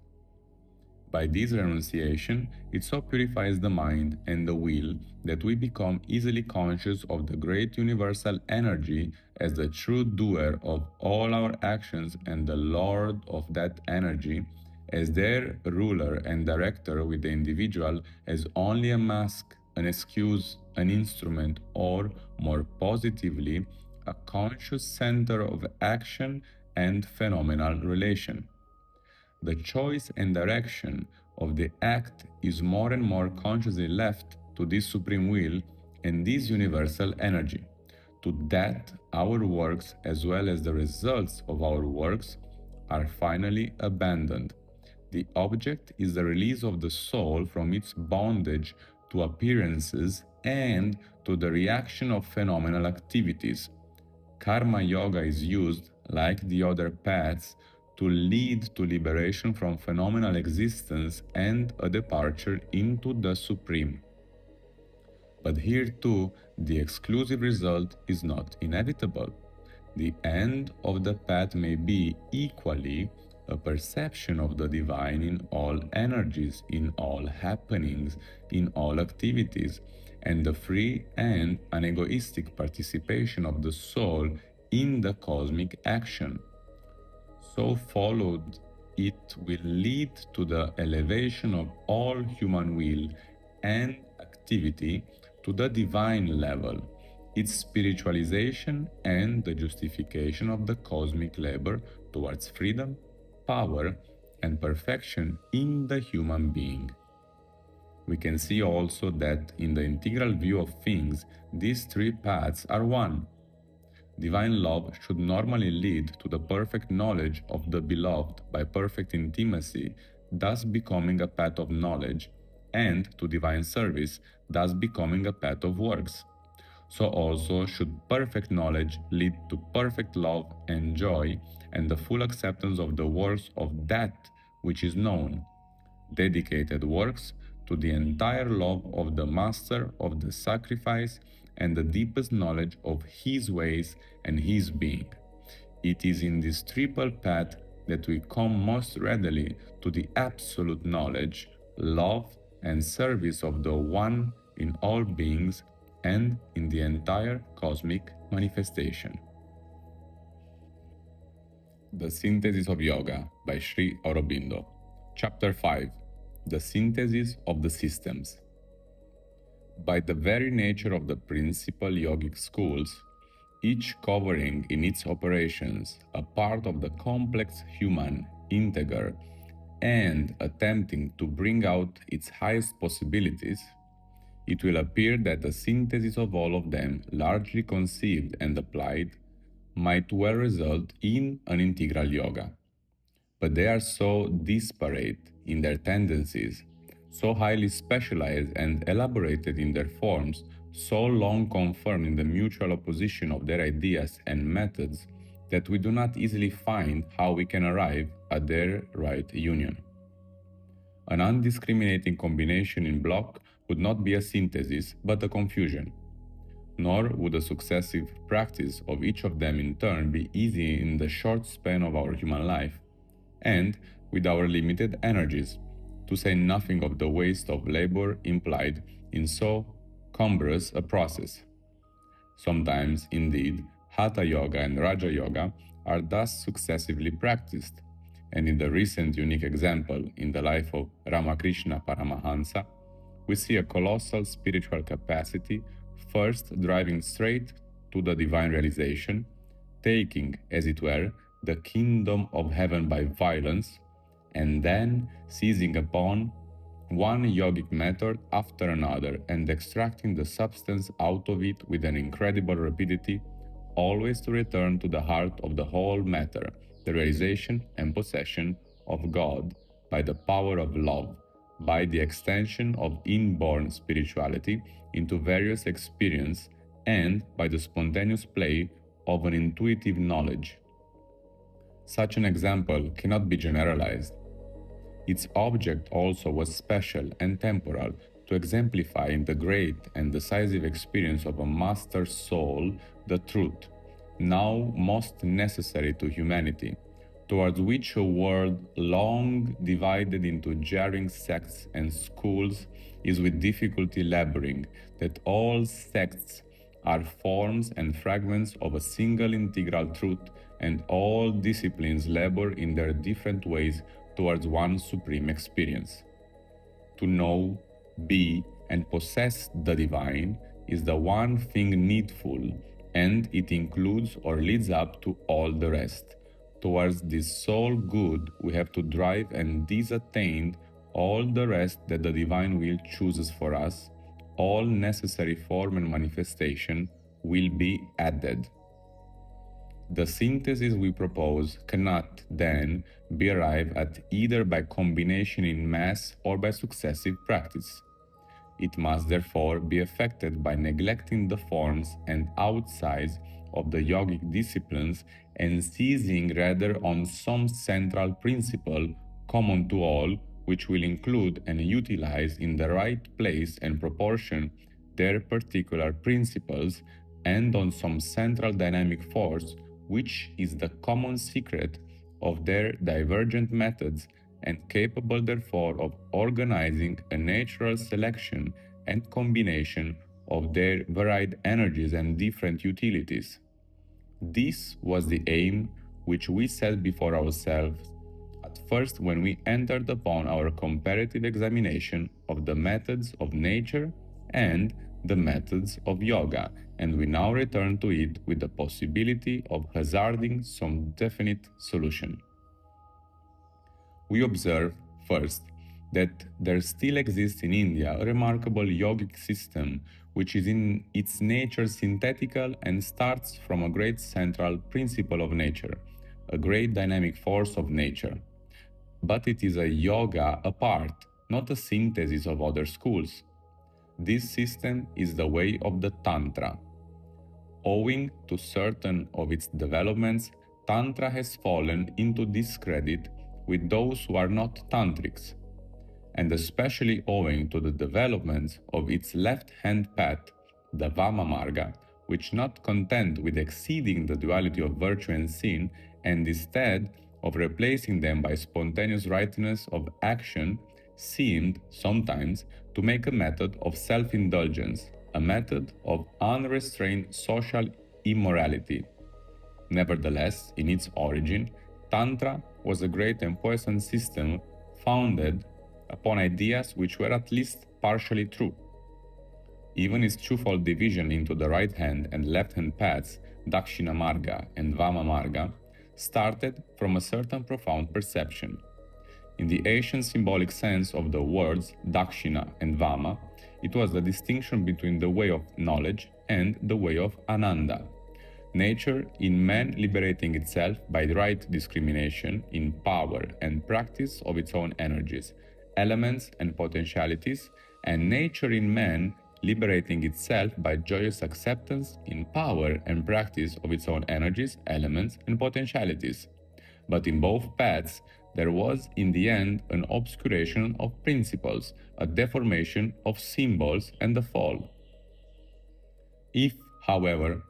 By this renunciation, it so purifies the mind and the will that we become easily conscious of the great universal energy as the true doer of all our actions and the Lord of that energy, as their ruler and director, with the individual as only a mask, an excuse, an instrument, or, more positively, a conscious center of action and phenomenal relation. The choice and direction of the act is more and more consciously left to this supreme will and this universal energy. To that, our works, as well as the results of our works, are finally abandoned. The object is the release of the soul from its bondage to appearances and to the reaction of phenomenal activities. Karma yoga is used, like the other paths, to lead to liberation from phenomenal existence and a departure into the supreme. But here too, the exclusive result is not inevitable. The end of the path may be equally a perception of the divine in all energies, in all happenings, in all activities, and the free and unegoistic participation of the soul in the cosmic action. So followed, it will lead to the elevation of all human will and activity to the divine level, its spiritualization, and the justification of the cosmic labor towards freedom, power, and perfection in the human being. We can see also that in the integral view of things, these three paths are one. Divine love should normally lead to the perfect knowledge of the beloved by perfect intimacy, thus becoming a path of knowledge, and to divine service, thus becoming a path of works. So also should perfect knowledge lead to perfect love and joy and the full acceptance of the works of that which is known. Dedicated works to the entire love of the Master of the sacrifice and the deepest knowledge of His ways and His being. It is in this triple path that we come most readily to the absolute knowledge, love, and service of the One in all beings and in the entire cosmic manifestation. The Synthesis of Yoga by Sri Aurobindo. Chapter 5. The Synthesis of the Systems. By the very nature of the principal yogic schools, each covering in its operations a part of the complex human integer and attempting to bring out its highest possibilities, it will appear that a synthesis of all of them, largely conceived and applied, might well result in an integral yoga. But they are so disparate in their tendencies, so highly specialized and elaborated in their forms, so long confirmed in the mutual opposition of their ideas and methods, that we do not easily find how we can arrive at their right union. An undiscriminating combination in block would not be a synthesis, but a confusion. Nor would a successive practice of each of them in turn be easy in the short span of our human life, and with our limited energies, to say nothing of the waste of labor implied in so cumbrous a process. Sometimes, indeed, Hatha Yoga and Raja Yoga are thus successively practiced, and in the recent unique example in the life of Ramakrishna Paramahansa, we see a colossal spiritual capacity first driving straight to the divine realization, taking, as it were, the kingdom of heaven by violence, and then seizing upon one yogic method after another and extracting the substance out of it with an incredible rapidity, always to return to the heart of the whole matter, the realization and possession of God by the power of love, by the extension of inborn spirituality into various experience, and by the spontaneous play of an intuitive knowledge. Such an example cannot be generalized. Its object also was special and temporal to exemplify in the great and decisive experience of a master soul the truth, now most necessary to humanity, towards which a world long divided into jarring sects and schools is with difficulty laboring, that all sects are forms and fragments of a single integral truth, and all disciplines labor in their different ways towards one supreme experience. To know, be, and possess the divine is the one thing needful, and it includes or leads up to all the rest. Towards this sole good we have to drive, and this attained, all the rest that the divine will chooses for us, all necessary form and manifestation, will be added. The synthesis we propose cannot, then, be arrived at either by combination in mass or by successive practice. It must therefore be effected by neglecting the forms and outsides of the yogic disciplines and seizing rather on some central principle common to all, which will include and utilize in the right place and proportion their particular principles, and on some central dynamic force which is the common secret of their divergent methods, and capable therefore of organizing a natural selection and combination of their varied energies and different utilities. This was the aim which we set before ourselves at first when we entered upon our comparative examination of the methods of nature and the methods of yoga, and we now return to it with the possibility of hazarding some definite solution. We observe, first, that there still exists in India a remarkable yogic system which is in its nature synthetical and starts from a great central principle of nature, a great dynamic force of nature. But it is a yoga apart, not a synthesis of other schools. This system is the way of the Tantra. Owing to certain of its developments, Tantra has fallen into discredit with those who are not Tantrics, and especially owing to the developments of its left-hand path, the Vama Marga, which, not content with exceeding the duality of virtue and sin, and instead of replacing them by spontaneous rightness of action, seemed sometimes to make a method of self-indulgence, a method of unrestrained social immorality. Nevertheless, in its origin, Tantra was a great and puissant system founded upon ideas which were at least partially true. Even its twofold division into the right-hand and left-hand paths, Dakshina Marga and Vama Marga, started from a certain profound perception. In the ancient symbolic sense of the words Dakshina and Vama, it was the distinction between the way of knowledge and the way of Ananda. Nature in man liberating itself by right discrimination in power and practice of its own energies, elements and potentialities, and nature in man liberating itself by joyous acceptance in power and practice of its own energies, elements, and potentialities. But in both paths, there was in the end an obscuration of principles, a deformation of symbols, and a fall. If, however,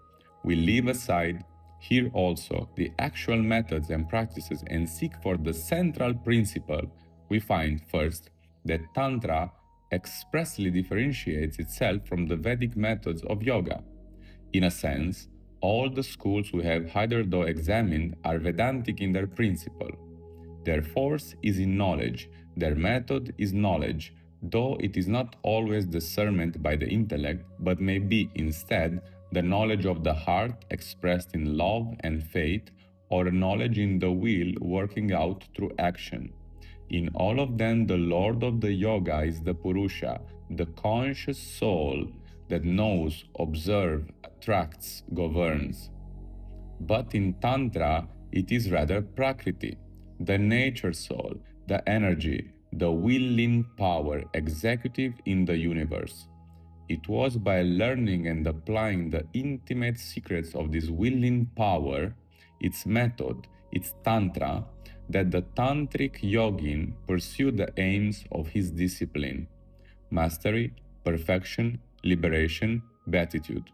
we leave aside here also the actual methods and practices and seek for the central principle, we find first that Tantra expressly differentiates itself from the Vedic methods of yoga. In a sense, all the schools we have hitherto examined are Vedantic in their principle. Their force is in knowledge, their method is knowledge, though it is not always discernment by the intellect, but may be instead the knowledge of the heart expressed in love and faith, or a knowledge in the will working out through action. In all of them, the Lord of the Yoga is the Purusha, the conscious soul that knows, observes, attracts, governs. But in Tantra, it is rather Prakriti, the nature soul, the energy, the willing power executive in the universe. It was by learning and applying the intimate secrets of this willing power, its method, its Tantra, that the Tantric yogin pursued the aims of his discipline: mastery, perfection, liberation, beatitude.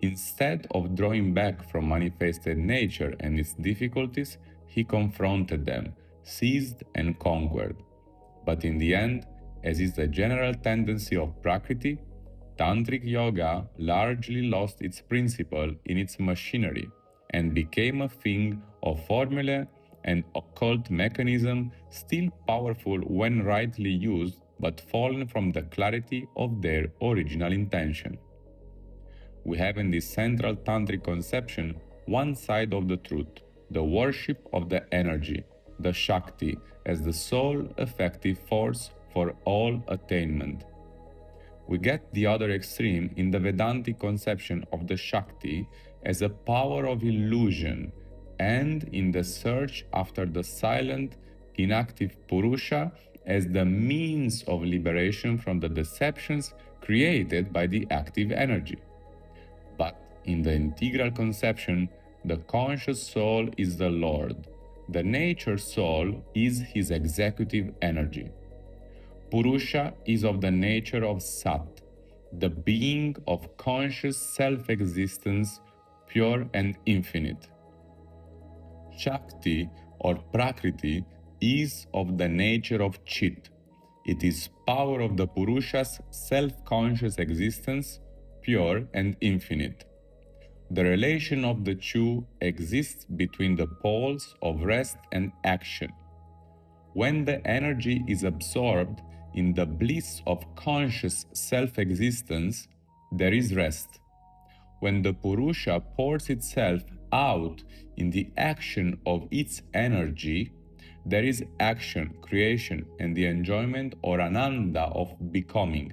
Instead of drawing back from manifested nature and its difficulties, he confronted them, seized and conquered. But in the end, as is the general tendency of Prakriti, Tantric Yoga largely lost its principle in its machinery and became a thing of formula and occult mechanism, still powerful when rightly used, but fallen from the clarity of their original intention. We have in this central tantric conception one side of the truth, the worship of the energy, the Shakti, as the sole effective force for all attainment. We get the other extreme in the Vedantic conception of the Shakti as a power of illusion, and in the search after the silent, inactive Purusha as the means of liberation from the deceptions created by the active energy. But in the integral conception, the conscious soul is the Lord. The nature soul is his executive energy. Purusha is of the nature of Sat, the being of conscious self-existence, pure and infinite. Shakti or Prakriti is of the nature of Chit. It is power of the Purusha's self-conscious existence, pure and infinite. The relation of the two exists between the poles of rest and action. When the energy is absorbed in the bliss of conscious self-existence, there is rest. When the Purusha pours itself out in the action of its energy, there is action, creation, and the enjoyment or ananda of becoming.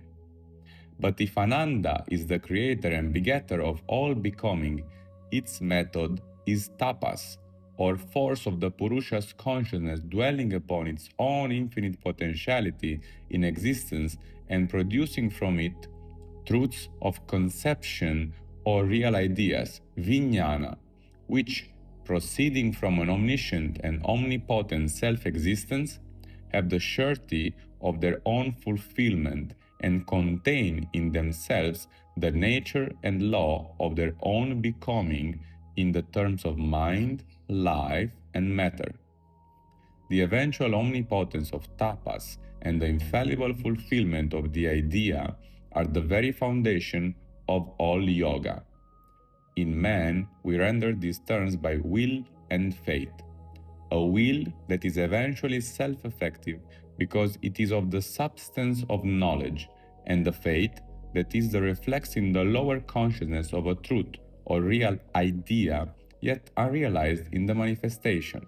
But if Ananda is the creator and begetter of all becoming, its method is tapas, or force of the Purusha's consciousness dwelling upon its own infinite potentiality in existence and producing from it truths of conception or real ideas, jnana, which, proceeding from an omniscient and omnipotent self-existence, have the surety of their own fulfillment and contain in themselves the nature and law of their own becoming in the terms of mind, life, and matter. The eventual omnipotence of tapas and the infallible fulfillment of the idea are the very foundation of all yoga. In man, we render these terms by will and faith. A will that is eventually self-effective because it is of the substance of knowledge, and the faith that is the reflex in the lower consciousness of a truth or real idea, yet unrealized in the manifestation.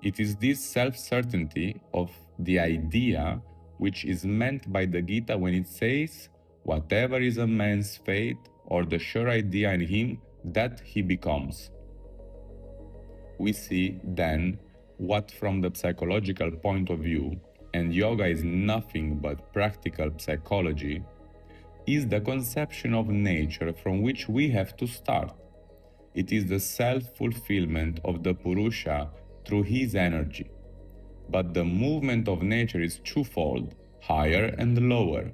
It is this self-certainty of the idea which is meant by the Gita when it says, "Whatever is a man's faith or the sure idea in him, that he becomes." We see, then, what from the psychological point of view, and yoga is nothing but practical psychology, is the conception of nature from which we have to start. It is the self-fulfillment of the Purusha through his energy. But the movement of nature is twofold, higher and lower,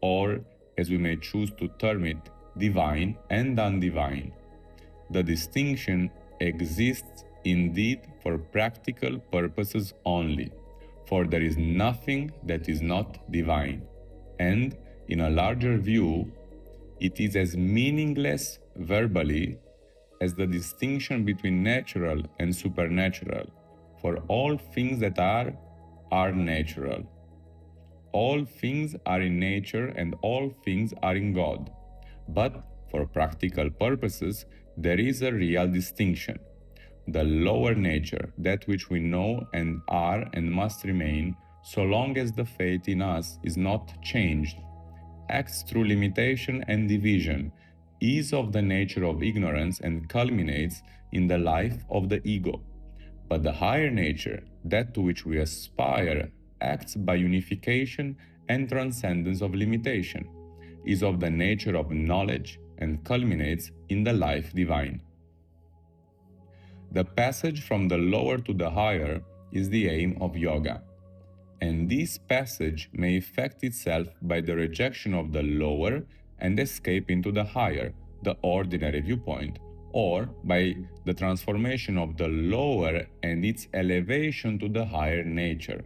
or, as we may choose to term it, divine and undivine. The distinction exists indeed for practical purposes only, for there is nothing that is not divine, and, in a larger view, it is as meaningless verbally as the distinction between natural and supernatural, for all things that are natural. All things are in nature and all things are in God. But for practical purposes, there is a real distinction. the lower nature, that which we know and are and must remain, so long as the faith in us is not changed, acts through limitation and division, is of the nature of ignorance and culminates in the life of the ego. But the higher nature, that to which we aspire, acts by unification and transcendence of limitation, is of the nature of knowledge and culminates in the life divine. The passage from the lower to the higher is the aim of yoga, and this passage may effect itself by the rejection of the lower and escape into the higher, the ordinary viewpoint, or by the transformation of the lower and its elevation to the higher nature.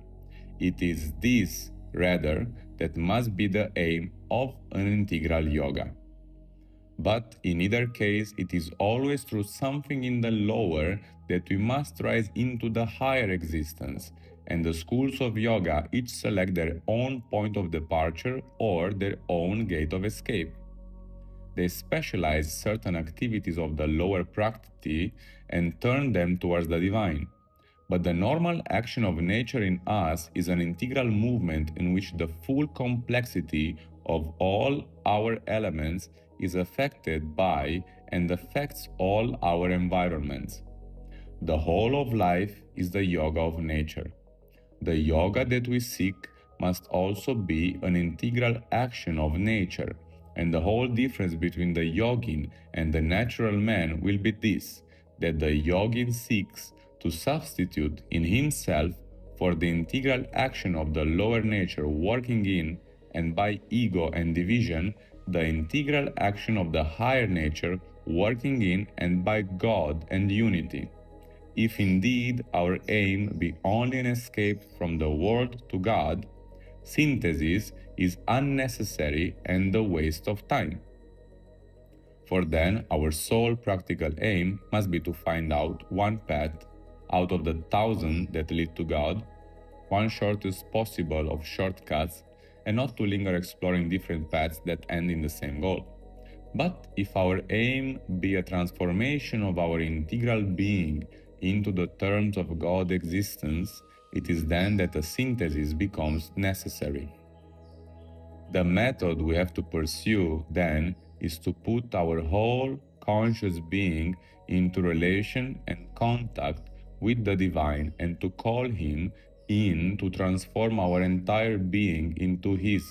It is this, rather, that must be the aim of an integral yoga. But in either case, it is always through something in the lower that we must rise into the higher existence, and the schools of yoga each select their own point of departure or their own gate of escape. They specialize certain activities of the lower prakriti and turn them towards the divine. But the normal action of nature in us is an integral movement in which the full complexity of all our elements is affected by and affects all our environments. The whole of life is the yoga of nature. The yoga that we seek must also be an integral action of nature, and the whole difference between the yogin and the natural man will be this, that the yogin seeks to substitute in himself for the integral action of the lower nature working in and by ego and division, the integral action of the higher nature working in and by God and unity. If indeed our aim be only an escape from the world to God, synthesis is unnecessary and a waste of time. For then our sole practical aim must be to find out one path out of the 1,000 that lead to God, one shortest possible of shortcuts, and not to linger exploring different paths that end in the same goal. But if our aim be a transformation of our integral being into the terms of God existence, it is then that a synthesis becomes necessary. The method we have to pursue, then, is to put our whole conscious being into relation and contact with the divine and to call him in to transform our entire being into his.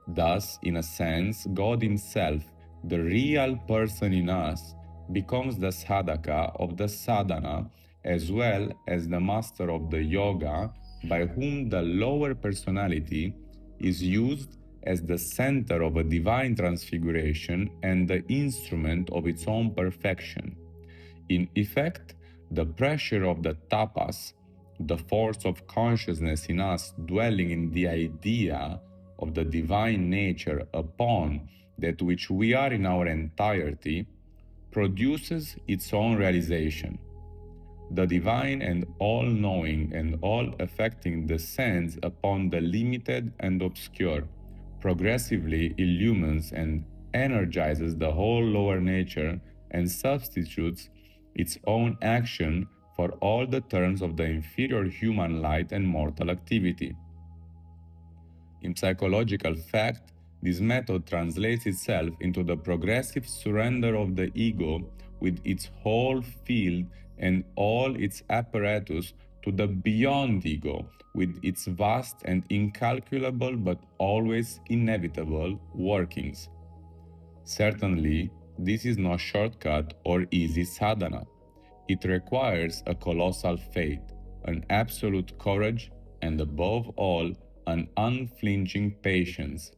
Thus, in a sense, God himself, the real person in us, becomes the sadhaka of the sadhana as well as the master of the yoga by whom the lower personality is used as the center of a divine transfiguration and the instrument of its own perfection. In effect, the pressure of the tapas, the force of consciousness in us dwelling in the idea of the divine nature upon that which we are in our entirety, produces its own realization. The divine and all-knowing and all-affecting descends upon the limited and obscure, progressively illumines and energizes the whole lower nature and substitutes its own action for all the terms of the inferior human light and mortal activity. In psychological fact, this method translates itself into the progressive surrender of the ego with its whole field and all its apparatus to the beyond ego with its vast and incalculable but always inevitable workings. Certainly, this is no shortcut or easy sadhana. It requires a colossal faith, an absolute courage, and above all, an unflinching patience.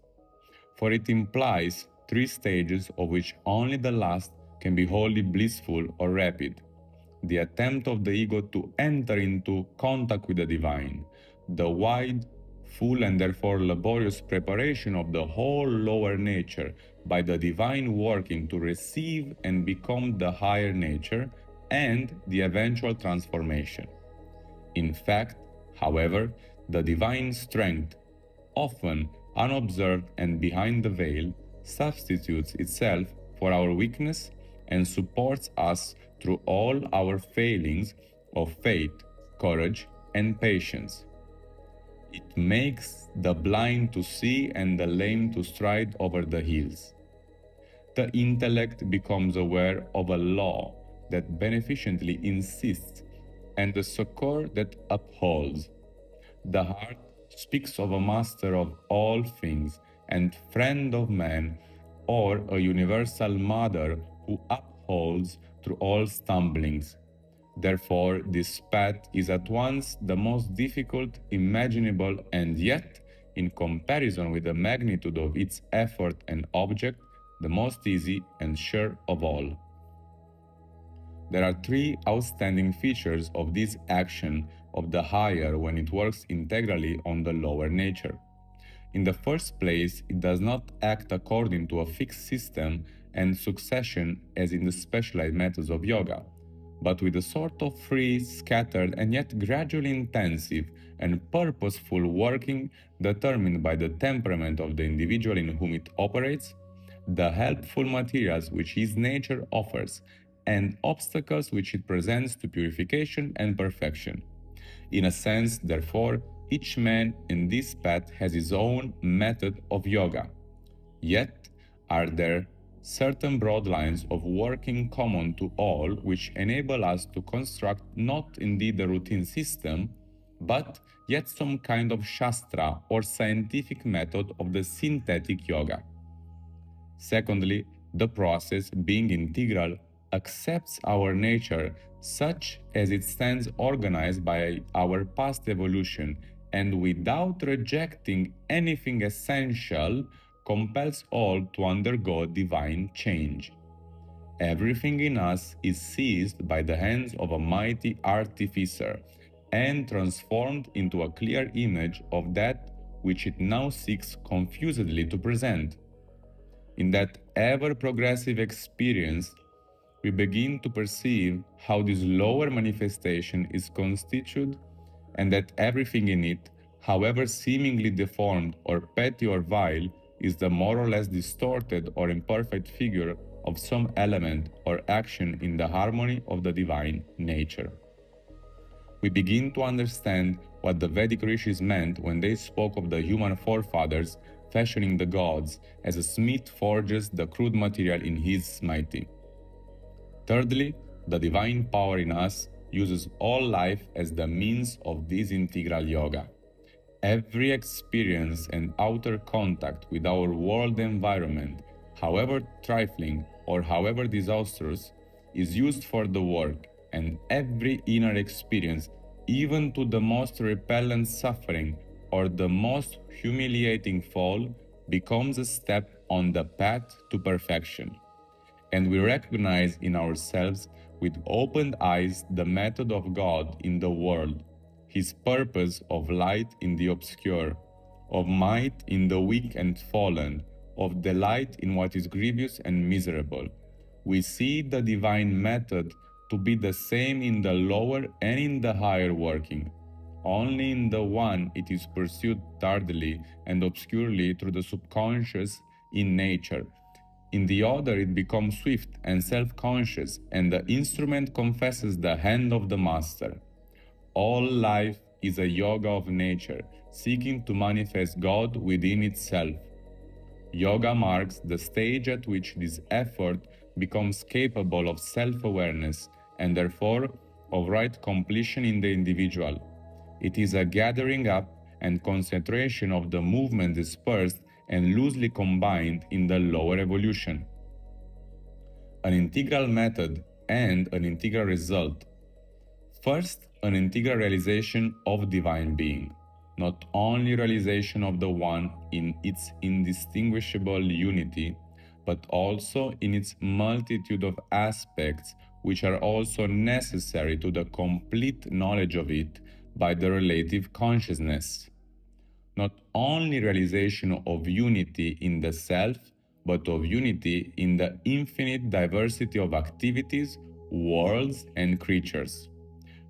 For it implies 3 stages of which only the last can be wholly blissful or rapid. The attempt of the ego to enter into contact with the divine, the wide, full and therefore laborious preparation of the whole lower nature by the divine working to receive and become the higher nature, and the eventual transformation. In fact, however, the divine strength, often unobserved and behind the veil, substitutes itself for our weakness and supports us through all our failings of faith, courage, and patience. It makes the blind to see and the lame to stride over the hills. The intellect becomes aware of a law that beneficently insists and the succor that upholds. The heart speaks of a master of all things and friend of man, or a universal mother who upholds through all stumblings. Therefore, this path is at once the most difficult imaginable, and yet, in comparison with the magnitude of its effort and object, the most easy and sure of all. There are three outstanding features of this action of the higher when it works integrally on the lower nature. In the first place, it does not act according to a fixed system and succession as in the specialized methods of yoga, but with a sort of free, scattered, and yet gradually intensive and purposeful working determined by the temperament of the individual in whom it operates, the helpful materials which his nature offers, and obstacles which it presents to purification and perfection. In a sense, therefore, each man in this path has his own method of yoga. Yet, are there certain broad lines of working common to all which enable us to construct not indeed a routine system, but yet some kind of shastra or scientific method of the synthetic yoga. Secondly, the process, being integral, accepts our nature such as it stands organized by our past evolution, and without rejecting anything essential, compels all to undergo divine change. Everything in us is seized by the hands of a mighty artificer and transformed into a clear image of that which it now seeks confusedly to present. In that ever-progressive experience, we begin to perceive how this lower manifestation is constituted, and that everything in it, however seemingly deformed or petty or vile, is the more or less distorted or imperfect figure of some element or action in the harmony of the divine nature. We begin to understand what the Vedic rishis meant when they spoke of the human forefathers fashioning the gods as a smith forges the crude material in his smithy. Thirdly, the divine power in us uses all life as the means of this integral yoga. Every experience and outer contact with our world environment, however trifling or however disastrous, is used for the work, and every inner experience, even to the most repellent suffering or the most humiliating fall, becomes a step on the path to perfection. And we recognize in ourselves with opened eyes the method of God in the world, His purpose of light in the obscure, of might in the weak and fallen, of delight in what is grievous and miserable. We see the divine method to be the same in the lower and in the higher working. Only in the one it is pursued tardily and obscurely through the subconscious in nature. In the other it becomes swift and self-conscious, and the instrument confesses the hand of the master. All life is a yoga of nature, seeking to manifest God within itself. Yoga marks the stage at which this effort becomes capable of self-awareness and therefore of right completion in the individual. It is a gathering up and concentration of the movement dispersed and loosely combined in the lower evolution. An integral method and an integral result. First, an integral realization of divine being, not only realization of the one in its indistinguishable unity, but also in its multitude of aspects which are also necessary to the complete knowledge of it by the relative consciousness. Not only realization of unity in the self, but of unity in the infinite diversity of activities, worlds, and creatures.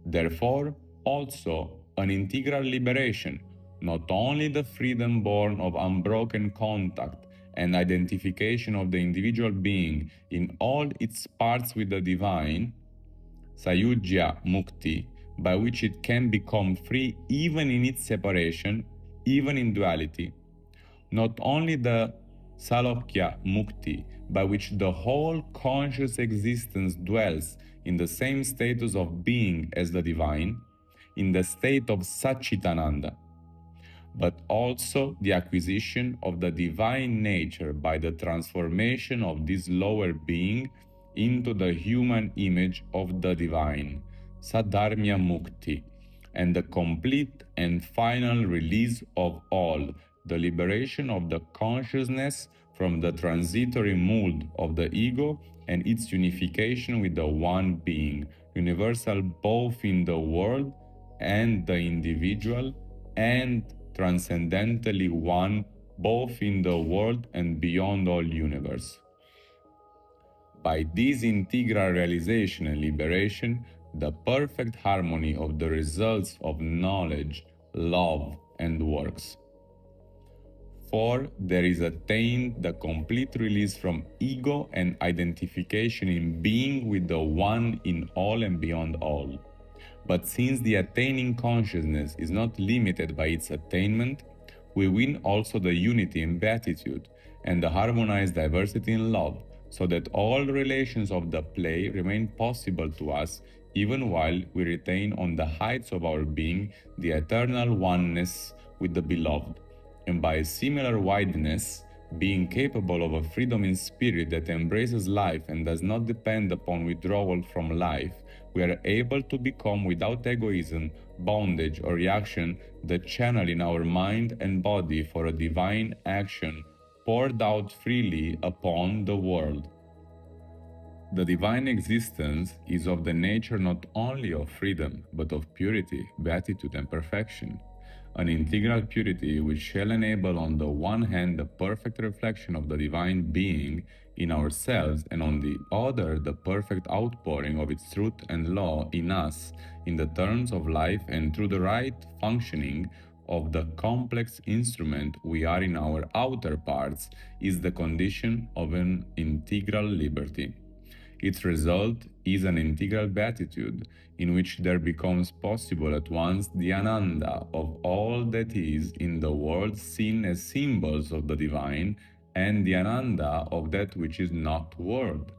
Therefore, also an integral liberation, not only the freedom born of unbroken contact and identification of the individual being in all its parts with the divine, Sayujya Mukti, by which it can become free even in its separation, even in duality. Not only the Salokya Mukti, by which the whole conscious existence dwells in the same status of being as the divine, in the state of Satchitananda, but also the acquisition of the divine nature by the transformation of this lower being into the human image of the divine, Sadharmya Mukti, and the complete and final release of all, the liberation of the consciousness from the transitory mold of the ego and its unification with the one being, universal both in the world and the individual, and transcendentally one both in the world and beyond all universe. By this integral realization and liberation, the perfect harmony of the results of knowledge, love, and works. For there is attained the complete release from ego and identification in being with the one in all and beyond all. But since the attaining consciousness is not limited by its attainment, we win also the unity in beatitude and the harmonized diversity in love, so that all relations of the play remain possible to us even while we retain on the heights of our being the eternal oneness with the beloved, and by a similar wideness, being capable of a freedom in spirit that embraces life and does not depend upon withdrawal from life, we are able to become without egoism, bondage, or reaction the channel in our mind and body for a divine action poured out freely upon the world. The divine existence is of the nature not only of freedom, but of purity, beatitude, and perfection. An integral purity which shall enable on the one hand the perfect reflection of the divine being in ourselves, and on the other the perfect outpouring of its truth and law in us in the terms of life and through the right functioning of the complex instrument we are in our outer parts, is the condition of an integral liberty. Its result is an integral beatitude, in which there becomes possible at once the ananda of all that is in the world seen as symbols of the divine, and the ananda of that which is not world.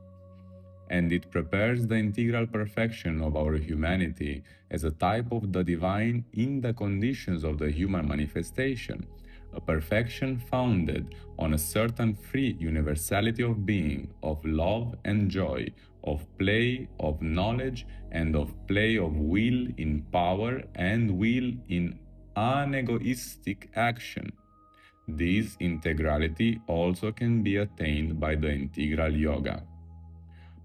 And it prepares the integral perfection of our humanity as a type of the divine in the conditions of the human manifestation, a perfection founded on a certain free universality of being, of love and joy, of play of knowledge, and of play of will in power and will in unegoistic action. This integrality also can be attained by the integral yoga.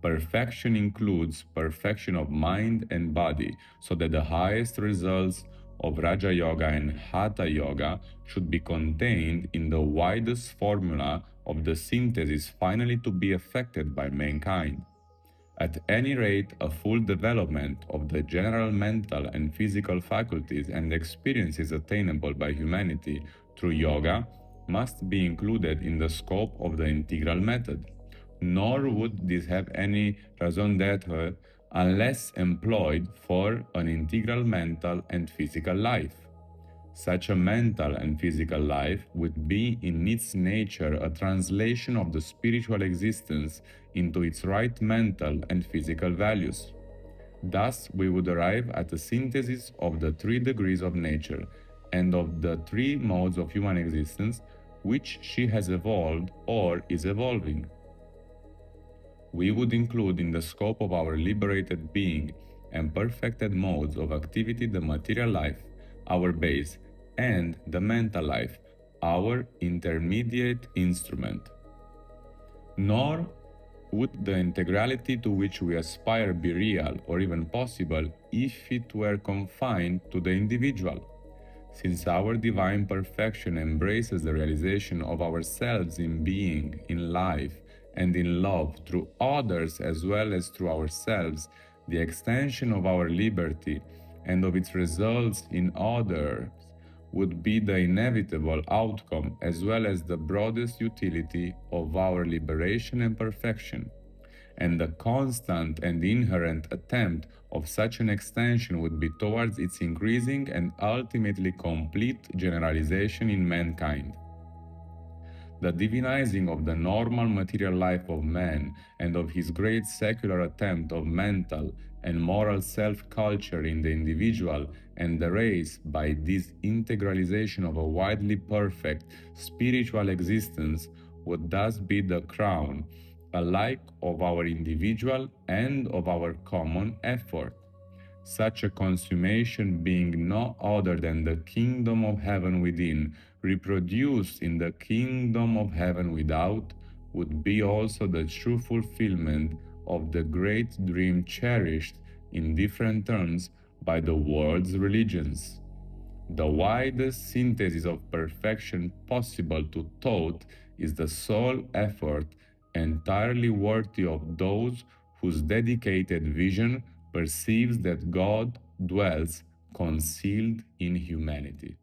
Perfection includes perfection of mind and body, so that the highest results of Raja Yoga and Hatha Yoga should be contained in the widest formula of the synthesis finally to be effected by mankind. At any rate, a full development of the general mental and physical faculties and experiences attainable by humanity through yoga must be included in the scope of the integral method. Nor would this have any raison d'etre unless employed for an integral mental and physical life. Such a mental and physical life would be in its nature a translation of the spiritual existence into its right mental and physical values. Thus, we would arrive at a synthesis of the 3 degrees of nature and of the 3 modes of human existence which she has evolved or is evolving. We would include in the scope of our liberated being and perfected modes of activity the material life, our base, and the mental life, our intermediate instrument. Nor would the integrality to which we aspire be real or even possible if it were confined to the individual. Since our divine perfection embraces the realization of ourselves in being, in life, and in love through others as well as through ourselves, the extension of our liberty and of its results in others would be the inevitable outcome as well as the broadest utility of our liberation and perfection, and the constant and inherent attempt of such an extension would be towards its increasing and ultimately complete generalization in mankind. The divinizing of the normal material life of man and of his great secular attempt of mental and moral self-culture in the individual and the race by this integralization of a widely perfect spiritual existence would thus be the crown alike of our individual and of our common effort. Such a consummation being no other than the kingdom of heaven within, reproduced in the kingdom of heaven without, would be also the true fulfillment of the great dream cherished in different terms by the world's religions. The widest synthesis of perfection possible to thought is the sole effort entirely worthy of those whose dedicated vision perceives that God dwells concealed in humanity.